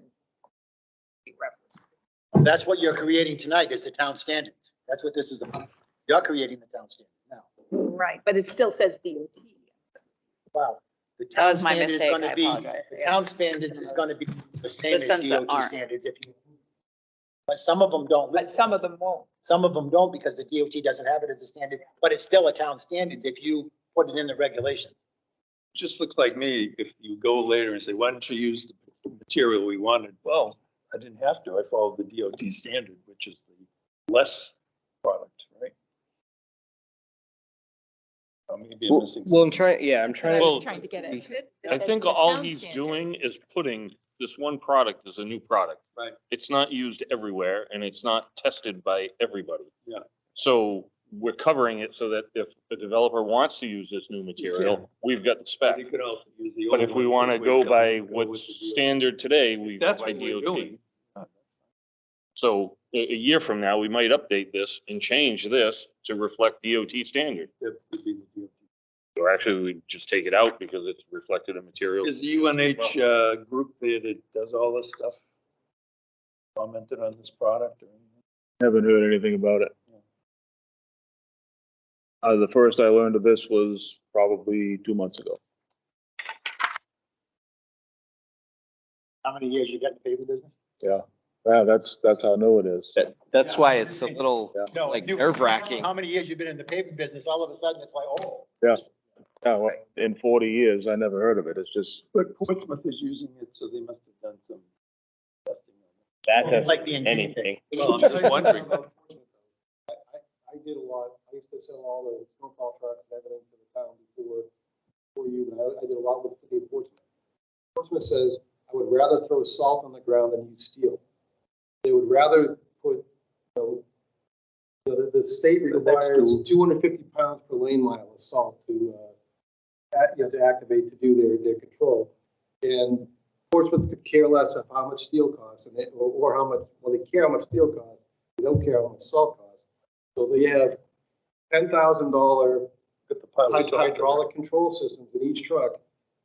Speaker 10: be referenced?
Speaker 5: That's what you're creating tonight is the town standards. That's what this is about. You're creating the town standards now.
Speaker 10: Right, but it still says DOT.
Speaker 5: Wow. The
Speaker 3: That
Speaker 5: town
Speaker 3: was my
Speaker 5: standard is
Speaker 3: mistake.
Speaker 5: gonna
Speaker 3: I
Speaker 5: be,
Speaker 3: apologize.
Speaker 5: the town standards is gonna be the same as
Speaker 3: The ones that
Speaker 5: DOT
Speaker 3: aren't.
Speaker 5: standards if you. But some of them don't.
Speaker 10: But some of them won't.
Speaker 5: Some of them don't because the DOT doesn't have it as a standard, but it's still a town standard if you put it in the regulations.
Speaker 4: Just looks like me, if you go later and say, why don't you use the material we wanted? Well, I didn't have to. I followed the DOT standard, which is the less product, right? Maybe I'm missing.
Speaker 1: Well, I'm trying,
Speaker 10: I
Speaker 1: to.
Speaker 10: was trying to get at. It
Speaker 9: I
Speaker 10: says
Speaker 9: think
Speaker 10: the
Speaker 9: all
Speaker 10: town
Speaker 9: he's
Speaker 10: standards.
Speaker 9: doing is putting this one product as a new product.
Speaker 4: Right.
Speaker 9: It's not used everywhere and it's not tested by everybody.
Speaker 4: Yeah.
Speaker 9: So we're covering it so that if a developer wants to use this new material, we've got the
Speaker 4: But
Speaker 9: spec.
Speaker 4: you could also use the
Speaker 9: But
Speaker 4: old
Speaker 9: if we
Speaker 4: one,
Speaker 9: want to
Speaker 4: put
Speaker 9: go
Speaker 4: weight
Speaker 9: by
Speaker 4: on it, go
Speaker 9: what's
Speaker 4: with the DOT.
Speaker 9: standard today, we go
Speaker 4: That's
Speaker 9: by
Speaker 4: what we're
Speaker 9: DOT.
Speaker 4: doing.
Speaker 9: So a year from now, we might update this and change this to reflect DOT standard.
Speaker 4: That would be the DOT.
Speaker 9: Or actually, we just take it out because it's reflected in material.
Speaker 4: Is the UNH group there that does all this stuff commented on this product or anything?
Speaker 2: Haven't heard anything about it. The first I learned of this was probably 2 months ago.
Speaker 5: How many years you got in the paper business?
Speaker 2: Yeah, that's how new it is.
Speaker 1: That's why it's a little
Speaker 5: No,
Speaker 1: like
Speaker 5: you-
Speaker 1: nerve wracking.
Speaker 5: How many years you been in the paper business? All of a sudden, it's like, oh.
Speaker 2: Yeah, well, in 40 years, I never heard of it. It's just,
Speaker 4: But Portsmouth is using it, so they must have done some testing on it.
Speaker 1: That
Speaker 5: It's like being guinea pig.
Speaker 4: Well, I'm just wondering.
Speaker 8: I did a lot, I used to sell all the snowplow trucks and everything to the town before you, but I did a lot with the city of Portsmouth. Portsmouth says, I would rather throw salt on the ground than use steel. They would rather put, the state requires 250 pounds per lane mile of salt to activate, to do their control. And Portsmouth could care less of how much steel costs, and or how much, well, they care how much steel costs, they don't care how much salt costs. So they have $10,000 hydraulic control systems in each truck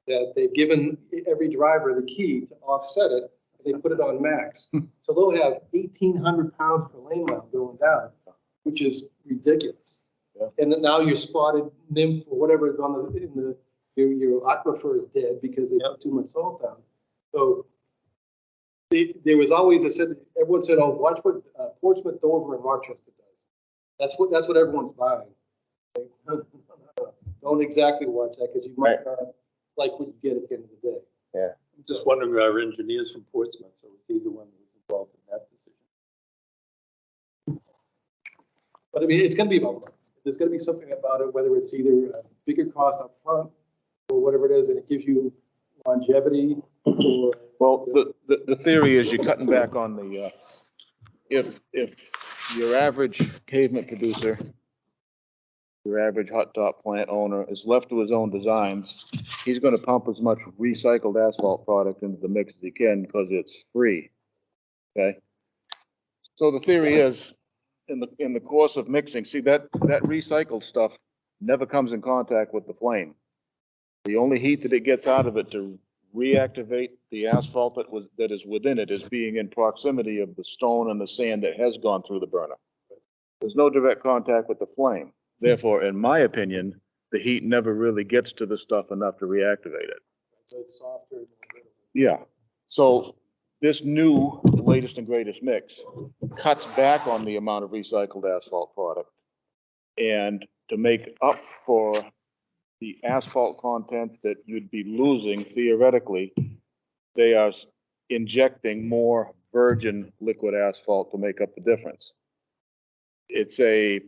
Speaker 8: that they've given every driver the key to offset it, and they put it on max. So they'll have 1,800 pounds per lane mile going down, which is ridiculous.
Speaker 2: Yeah.
Speaker 8: And then now your spotted nymph or whatever is on your aquifer is dead because they put too much salt down. So there was always everyone said, oh, watch what Portsmouth, Dover, and Rochester does. That's what everyone's buying. Don't exactly watch that because you might not like what you get at the end of the day.
Speaker 1: Yeah.
Speaker 4: I'm just wondering, our engineers from Portsmouth, so it's either one that was involved in that decision.
Speaker 8: But I mean, it's going to be about money. There's going to be something about it, whether it's either a bigger cost up front or whatever it is, and it gives you longevity. Or,
Speaker 2: Well, the theory is you're cutting back on the, if your average pavement producer, your average hot top plant owner is left to his own designs, he's gonna pump as much recycled asphalt product into the mix as he can because it's free. Okay? So the theory is, in the course of mixing, see that recycled stuff never comes in contact with the flame. The only heat that it gets out of it to reactivate the asphalt that is within it is being in proximity of the stone and the sand that has gone through the burner. There's no direct contact with the flame. Therefore, in my opinion, the heat never really gets to the stuff enough to reactivate it.
Speaker 8: so it's softer.
Speaker 2: Yeah. So this new latest and greatest mix cuts back on the amount of recycled asphalt product. And to make up for the asphalt content that you'd be losing theoretically, they are injecting more virgin liquid asphalt to make up the difference. It's a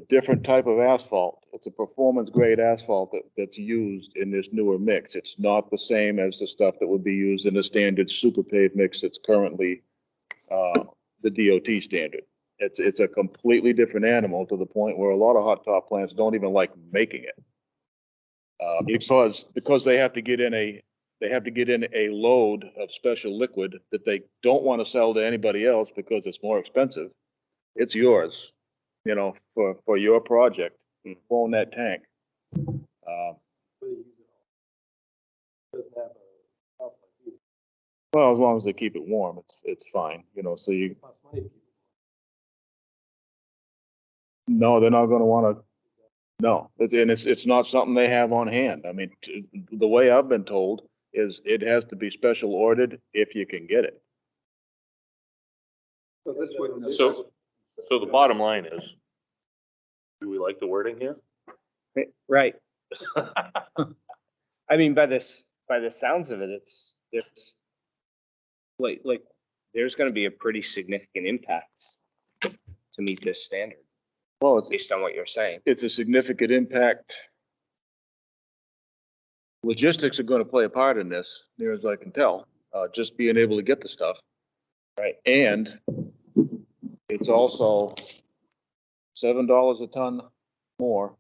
Speaker 2: different type of asphalt. It's a performance grade asphalt that's used in this newer mix. It's not the same as the stuff that would be used in the standard super pave mix that's currently the DOT standard. It's a completely different animal to the point where a lot of hot top plants don't even like making it. Because they have to get in a load of special liquid that they don't want to sell to anybody else because it's more expensive. It's yours, for your project, own that tank. Well, as long as they keep it warm, it's fine, so you. No, they're not gonna wanna, no, it's not something they have on hand. I mean, the way I've been told is it has to be special ordered if you can get it.
Speaker 4: So this wouldn't.
Speaker 9: So the bottom line is, do we like the wording here?
Speaker 1: Right. I mean, by the sounds of it, it's like there's gonna be a pretty significant impact to meet this standard,
Speaker 2: Well, it's
Speaker 1: based on what you're saying.
Speaker 2: it's a significant impact. Logistics are gonna play a part in this, near as I can tell, just being able to get the stuff.
Speaker 1: Right.
Speaker 2: And it's also $7 a ton more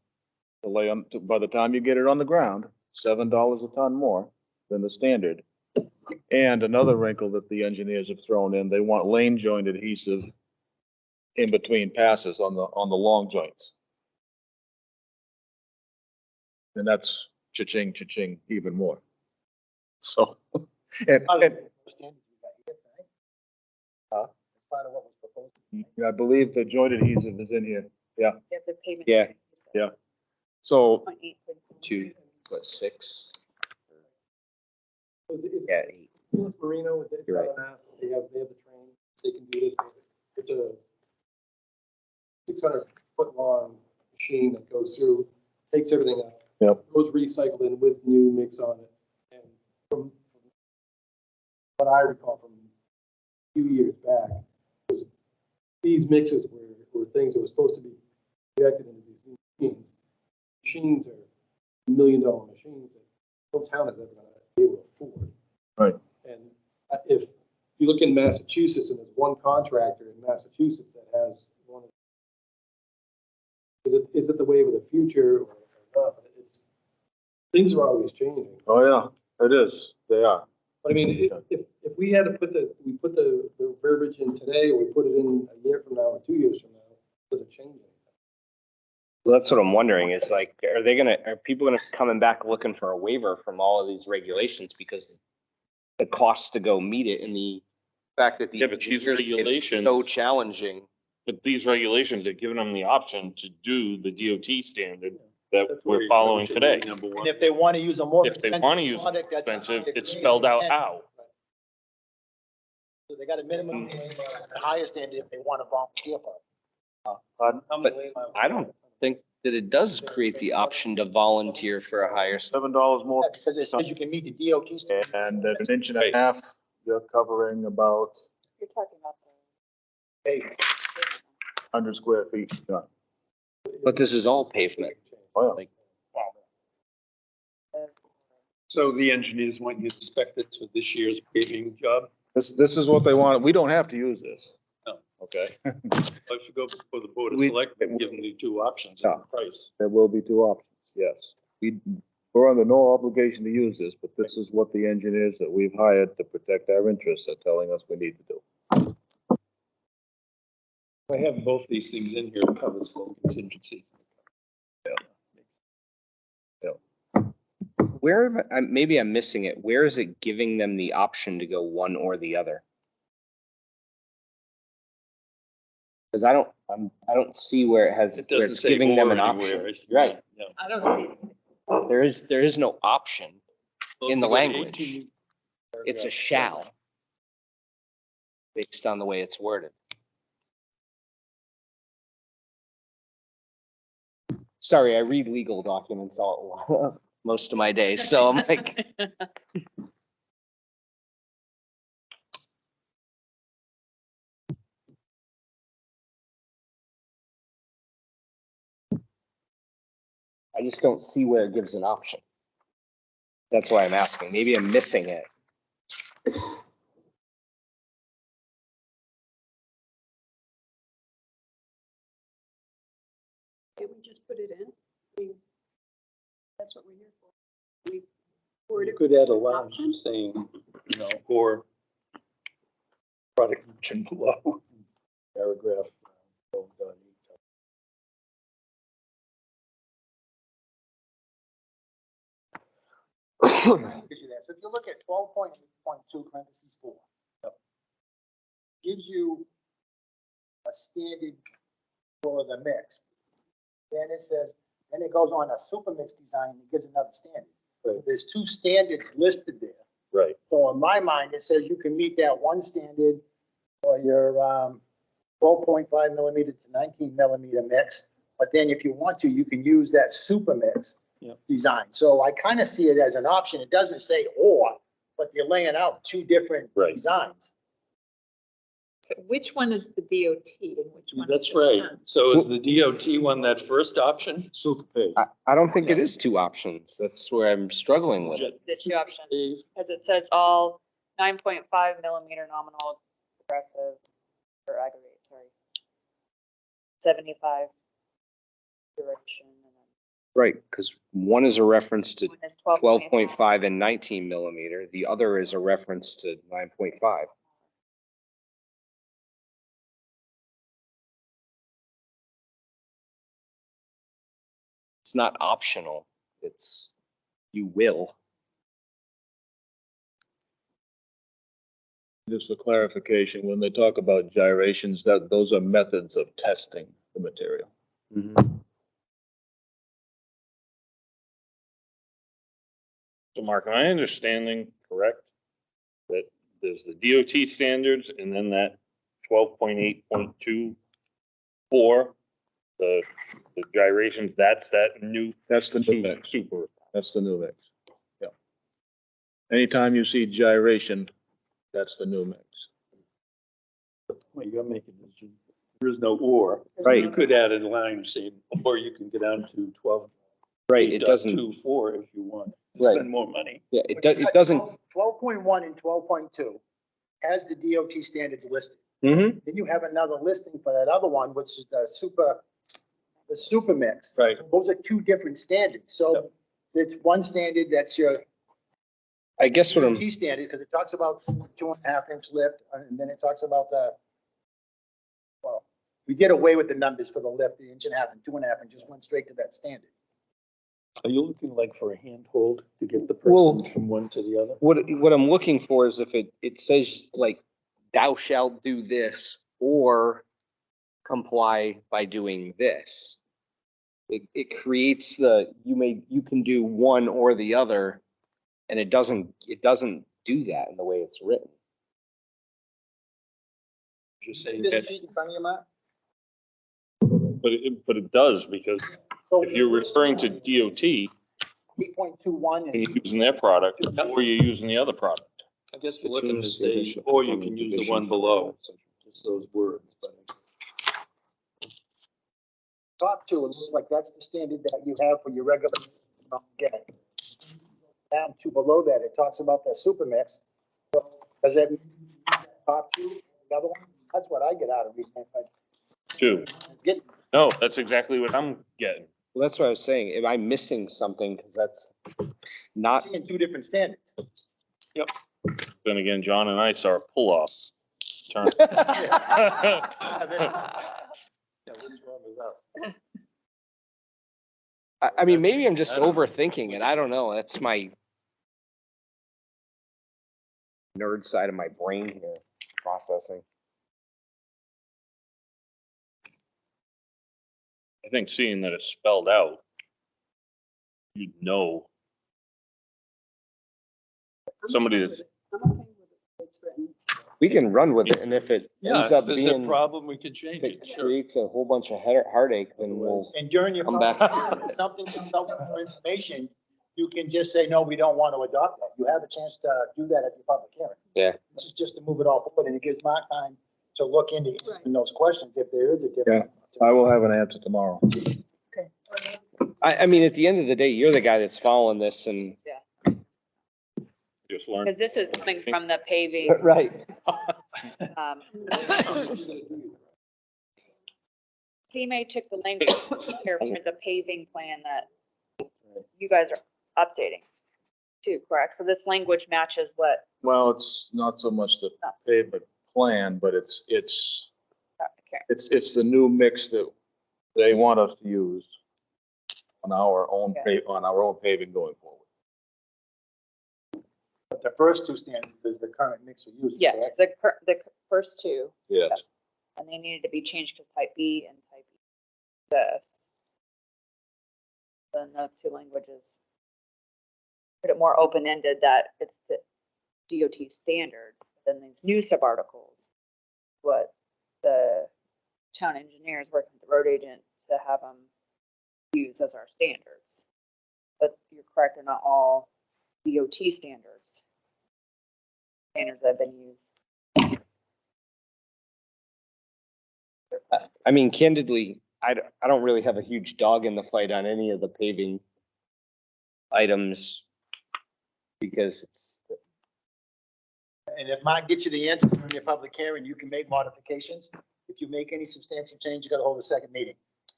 Speaker 2: to lay on, by the time you get it on the ground, $7 a ton more than the standard. And another wrinkle that the engineers have thrown in, they want lane joint adhesive in between passes on the long joints. And that's cha-ching, cha-ching even more. So, and
Speaker 5: Part of what was proposed.
Speaker 2: I believe the joint adhesive is in here. Yeah,
Speaker 3: Yeah, the payment.
Speaker 1: Yeah.
Speaker 2: yeah. So
Speaker 1: 2, 6?
Speaker 8: Is it-
Speaker 1: Yeah, 8.
Speaker 8: Marino, it's
Speaker 1: You're
Speaker 8: got an ass, they have the train, they can do this. It's a 600-foot long machine that goes through, takes everything out.
Speaker 2: Yep.
Speaker 8: Goes recycled in with new mix on it. And from what I recall from a few years back, was these mixes were things that were supposed to be injected into these new machines. Machines are $1 million machines that no town has ever done be able to afford.
Speaker 2: Right.
Speaker 8: And if you look in Massachusetts, and there's one contractor in Massachusetts that has one of, is it the wave of the future or not? It's, things are always changing.
Speaker 2: Oh, yeah, it is. They are.
Speaker 8: But I mean, if we had to put the verbiage in today, or we put it in a year from now or 2 years from now, does it change anything?
Speaker 1: Well, that's what I'm wondering is like, are people gonna coming back looking for a waiver from all of these regulations because the cost to go meet it and the fact that the
Speaker 9: Yeah, but these
Speaker 1: engineers made it
Speaker 9: regulations-
Speaker 1: so challenging.
Speaker 9: But these regulations are giving them the option to do the DOT standard that
Speaker 4: That's where
Speaker 9: we're
Speaker 4: you
Speaker 9: following
Speaker 4: should
Speaker 9: today.
Speaker 4: be, number one.
Speaker 5: And if they want to use a more
Speaker 9: If they
Speaker 5: expensive
Speaker 9: want to use
Speaker 5: product, that's a
Speaker 9: expensive,
Speaker 5: higher
Speaker 9: it's
Speaker 5: grade,
Speaker 9: spelled out
Speaker 5: and
Speaker 9: how.
Speaker 5: So they got a minimum, the highest end if they want to volunteer for it.
Speaker 1: But I don't think that it does create the option to volunteer for a higher.
Speaker 2: $7 more.
Speaker 5: Yeah, because it says you can meet the DOT standard.
Speaker 2: And at an inch and a half, you're covering about
Speaker 3: You're talking about
Speaker 5: Hey,
Speaker 2: 100 square feet. Yeah.
Speaker 1: But this is all pavement.
Speaker 2: Oh, yeah.
Speaker 1: Like,
Speaker 4: So the engineers want you to spec it for this year's paving job?
Speaker 2: This is what they want. We don't have to use this.
Speaker 4: No.
Speaker 2: Okay.
Speaker 4: If you go before the board of
Speaker 2: We-
Speaker 4: selectmen, give them the two options
Speaker 2: Yeah.
Speaker 4: and the price.
Speaker 2: There will be two options, yes. We're under no obligation to use this, but this is what the engineers that we've hired to protect our interests are telling us we need to do.
Speaker 4: I have both these things in here, it covers both contingencies.
Speaker 1: where, maybe I'm missing it. Where is it giving them the option to go one or the other? Because I don't see where it has,
Speaker 4: It
Speaker 1: where
Speaker 4: doesn't
Speaker 1: it's
Speaker 4: say
Speaker 1: giving them
Speaker 4: or
Speaker 1: an
Speaker 4: anywhere.
Speaker 1: option. Right.
Speaker 4: Yeah.
Speaker 10: I don't know.
Speaker 1: There is no option. In the
Speaker 4: Look at
Speaker 1: language.
Speaker 4: 18
Speaker 1: It's a
Speaker 4: paragraph
Speaker 1: shall. Based on the way it's worded. Sorry, I read legal documents all, most of my days, so I'm like, I just don't see where it gives an option. That's why I'm asking. Maybe I'm missing it.
Speaker 6: Can't we just put it in? I mean, that's what we're here for. We word
Speaker 4: You
Speaker 6: it
Speaker 4: could add a
Speaker 6: with
Speaker 4: line
Speaker 6: options.
Speaker 4: saying, you know, or product mentioned below. Paragraph.
Speaker 5: Gives you that. So if you look at 12.2 parentheses 4, gives you a standard for the mix. Then it says, then it goes on a super mix design and gives another standard.
Speaker 4: Right.
Speaker 5: There's two standards listed there.
Speaker 4: Right.
Speaker 5: So in my mind, it says you can meet that one standard for your 12.5 millimeter to 19 millimeter mix. But then if you want to, you can use that super mix design. So I kind of see it as an option. It doesn't say or, but you're laying out two different
Speaker 4: Right.
Speaker 5: designs.
Speaker 10: So which one is the DOT and which one?
Speaker 4: That's
Speaker 10: is
Speaker 4: right.
Speaker 10: the town?
Speaker 4: So is the DOT one that first option?
Speaker 2: Super page.
Speaker 1: I don't think it is two options. That's where I'm struggling with it.
Speaker 3: the two options, because it says all 9.5 millimeter nominal progressive or aggregate, sorry. 75 duration and then
Speaker 1: Right, because one is a reference to
Speaker 3: one is
Speaker 1: 12.5 and 19 millimeter. The other is a reference to 9.5. It's not optional. It's, you will.
Speaker 2: Just for clarification, when they talk about gyrations, those are methods of testing the material.
Speaker 9: So Mark, am I understanding correct? That there's the DOT standards and then that 12.8.2 for the gyrations, that's that new
Speaker 2: That's the new mix.
Speaker 9: super.
Speaker 2: That's the new mix. Yeah. Anytime you see gyration, that's the new mix.
Speaker 4: Well, you're making, there is no or.
Speaker 1: Right.
Speaker 4: You could add a line saying, or you can get down to 12
Speaker 1: Right, it doesn't,
Speaker 4: 8.24 if you want, to
Speaker 1: Right.
Speaker 4: spend more money.
Speaker 1: yeah, it doesn't.
Speaker 5: 12.1 and 12.2 has the DOT standards listed.
Speaker 1: Mhm.
Speaker 5: Then you have another listing for that other one, which is the super mix.
Speaker 4: Right.
Speaker 5: Those are two different standards. So it's one standard that's your
Speaker 1: I guess what I'm,
Speaker 5: DOT standard, because it talks about 2.5-inch lift, and then it talks about well, we did away with the numbers for the lift, the 1.5 and 2.5, and just went straight to that standard.
Speaker 4: Are you looking like for a handhold to get the
Speaker 1: Well-
Speaker 4: person from one to the other?
Speaker 1: what I'm looking for is if it says like, thou shalt do this or comply by doing this. It creates you can do one or the other, and it doesn't do that in the way it's written.
Speaker 4: Just saying
Speaker 5: This
Speaker 4: that
Speaker 5: sheet in front of you, Mark?
Speaker 9: But it does, because
Speaker 5: So
Speaker 9: if you're referring to DOT,
Speaker 5: 8.21
Speaker 9: and
Speaker 5: and
Speaker 9: you're using their product, or you're using the other product.
Speaker 4: I guess we're looking to say, or you can use the one below, just those words. But
Speaker 5: top two, it looks like that's the standard that you have for your regular. Get down to below that, it talks about that super mix. So does that mean top two, the other one? That's what I get out of reading it, but
Speaker 9: Two.
Speaker 5: it's getting,
Speaker 9: No, that's exactly what I'm getting.
Speaker 1: Well, that's what I was saying. Am I missing something? Because that's not,
Speaker 5: in two different standards.
Speaker 9: Then again, John and I saw a pull-off turn.
Speaker 1: I mean, maybe I'm just overthinking it. I don't know. That's my nerd side of my brain here processing.
Speaker 9: I think seeing that it's spelled out, you'd know. Somebody that,
Speaker 6: I'm okay with it. It's written.
Speaker 1: We can run with it, and if it ends up
Speaker 4: if there's a
Speaker 1: being,
Speaker 4: problem, we could change
Speaker 1: if
Speaker 4: it.
Speaker 1: it
Speaker 4: Sure.
Speaker 1: creates a whole bunch of heartache, then we'll
Speaker 5: And during your.
Speaker 1: come back.
Speaker 5: If something comes out with more information, you can just say, no, we don't want to adopt that. You have a chance to do that at the public hearing.
Speaker 1: Yeah.
Speaker 5: This is just to move it all forward, and it gives Mark time to look into answering those questions if there is a difference.
Speaker 2: I will have an answer tomorrow.
Speaker 1: I mean, at the end of the day, you're the guy that's following this and.
Speaker 9: just learned.
Speaker 3: Because this is coming from the paving,
Speaker 1: Right.
Speaker 3: TMA took the language here for the paving plan that you guys are updating too, correct? So this language matches what,
Speaker 2: Well, it's not so much the pavement plan, but it's the new mix that they want us to use on our own paving going forward.
Speaker 5: But the first two standards is the current mix we use.
Speaker 3: yeah,
Speaker 5: correct?
Speaker 3: the first two,
Speaker 2: Yes.
Speaker 3: and they needed to be changed because type B and type E this. Then the two languages put it more open-ended that it's the DOT standards, then these new subarticles, what the town engineers working with the road agent to have them use as our standards. But you're correct, they're not all DOT standards. Standards that have been used.
Speaker 1: I mean, candidly, I don't really have a huge dog in the fight on any of the paving items because it's,
Speaker 5: And if Mark gets you the answer from your public hearing, you can make modifications. If you make any substantial change, you gotta hold a second meeting.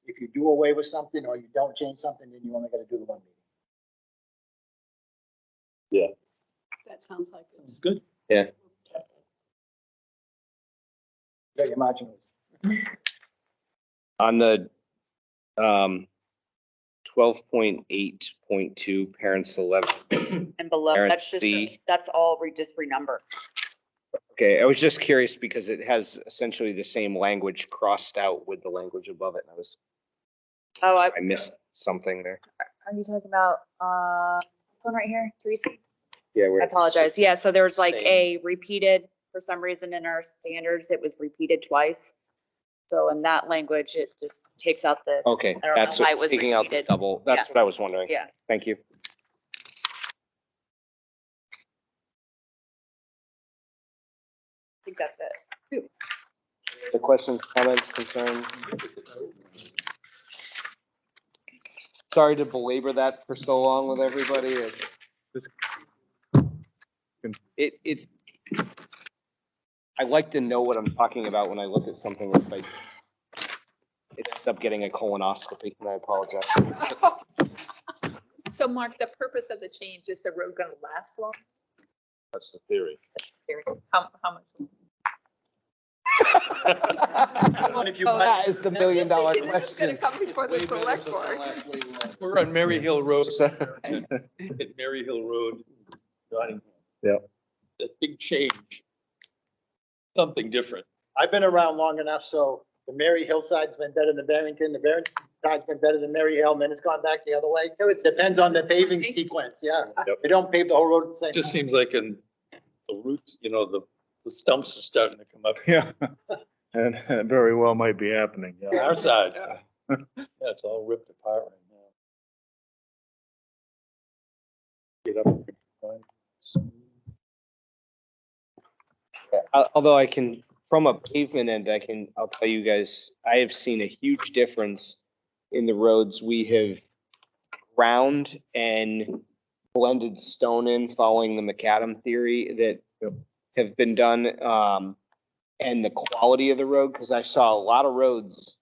Speaker 5: If you do away with something or you don't change something, then you only gotta do the one meeting.
Speaker 6: That sounds like it's.
Speaker 4: Good.
Speaker 1: yeah.
Speaker 5: You got your marching orders.
Speaker 1: On the 12.8.2 parents 11.
Speaker 3: And below,
Speaker 1: Parent
Speaker 3: that's just,
Speaker 1: C.
Speaker 3: that's all just renumbered.
Speaker 1: Okay, I was just curious because it has essentially the same language crossed out with the language above it. And
Speaker 3: Oh,
Speaker 1: I missed something there.
Speaker 3: Are you talking about, one right here, Teresa?
Speaker 1: Yeah,
Speaker 3: I
Speaker 1: where
Speaker 3: apologize. Yeah, so there's like
Speaker 1: Same.
Speaker 3: a repeated, for some reason in our standards, it was repeated twice. So in that language, it just takes out the,
Speaker 1: Okay,
Speaker 3: I don't
Speaker 1: that's
Speaker 3: know why it
Speaker 1: what's
Speaker 3: was
Speaker 1: taking out the
Speaker 3: repeated.
Speaker 1: double. That's
Speaker 3: Yeah.
Speaker 1: what I was wondering.
Speaker 3: yeah.
Speaker 1: Thank you.
Speaker 3: I think that's it.
Speaker 1: The questions, comments, concerns? sorry to belabor that for so long with everybody. I like to know what I'm talking about when I look at something. If it ends up getting a colonoscopy, and I apologize.
Speaker 10: So Mark, the purpose of the change, is the road gonna last long?
Speaker 9: That's the theory.
Speaker 10: How much?
Speaker 1: That is the $1 million
Speaker 10: This is gonna
Speaker 1: question.
Speaker 10: come before the select board.
Speaker 4: We're on Mary Hill Road. At Mary Hill Road, Nottingham.
Speaker 2: Yep.
Speaker 4: A big change. Something different.
Speaker 5: I've been around long enough, so the Mary Hill side's been better than Barrington, the Barrington side's been better than Mary Hill, and then it's gone back the other way. It depends on the paving sequence, yeah.
Speaker 9: Yep.
Speaker 5: They don't pave the whole road at the same
Speaker 4: Just
Speaker 5: time.
Speaker 4: seems like the roots, the stumps are starting to come up.
Speaker 2: Yeah. And it very well might be happening,
Speaker 4: On
Speaker 2: yeah.
Speaker 4: our side. Yeah, it's all ripped apart right now. Get up.
Speaker 1: Although I can, from a pavement end, I'll tell you guys, I have seen a huge difference in the roads we have ground and blended stone in, following the macadam theory that have been done, and the quality of the road, because I saw a lot of roads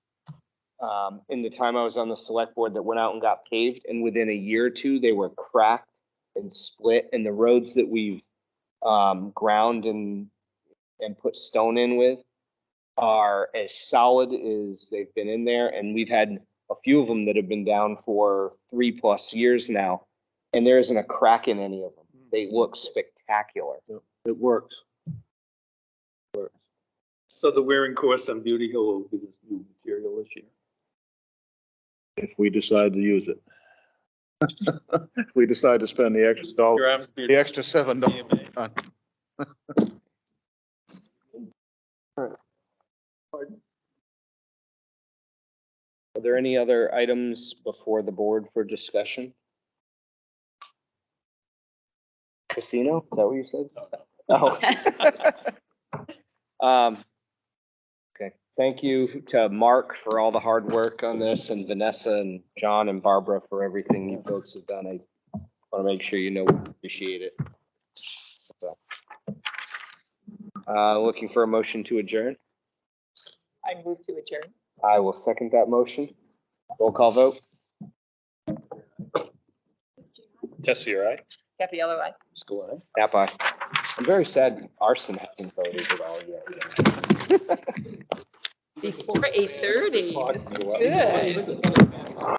Speaker 1: in the time I was on the select board that went out and got paved, and within a year or two, they were cracked and split, and the roads that we've ground and put stone in with are as solid as they've been in there. And we've had a few of them that have been down for 3+ years now, and there isn't a crack in any of them. They look spectacular.
Speaker 2: It works.
Speaker 4: So the wearing course on Beauty Hill will be this new material this year.
Speaker 2: If we decide to use it. If we decide to spend the extra dollar,
Speaker 4: Your arms be-
Speaker 2: the extra $7.
Speaker 1: Are there any other items before the board for discussion? Casino, is that what you said? Oh. Okay, thank you to Mark for all the hard work on this, and Vanessa and John and Barbara for everything you folks have done. I want to make sure you know we appreciate it. So, looking for a motion to adjourn.
Speaker 10: I move to adjourn.
Speaker 1: I will second that motion. Roll call vote.
Speaker 9: Tessie, all right?
Speaker 10: Gabriella, aye.
Speaker 1: Nap aye. I'm very sad Arson hasn't voted at all yet.
Speaker 10: Before 8:30. This is good.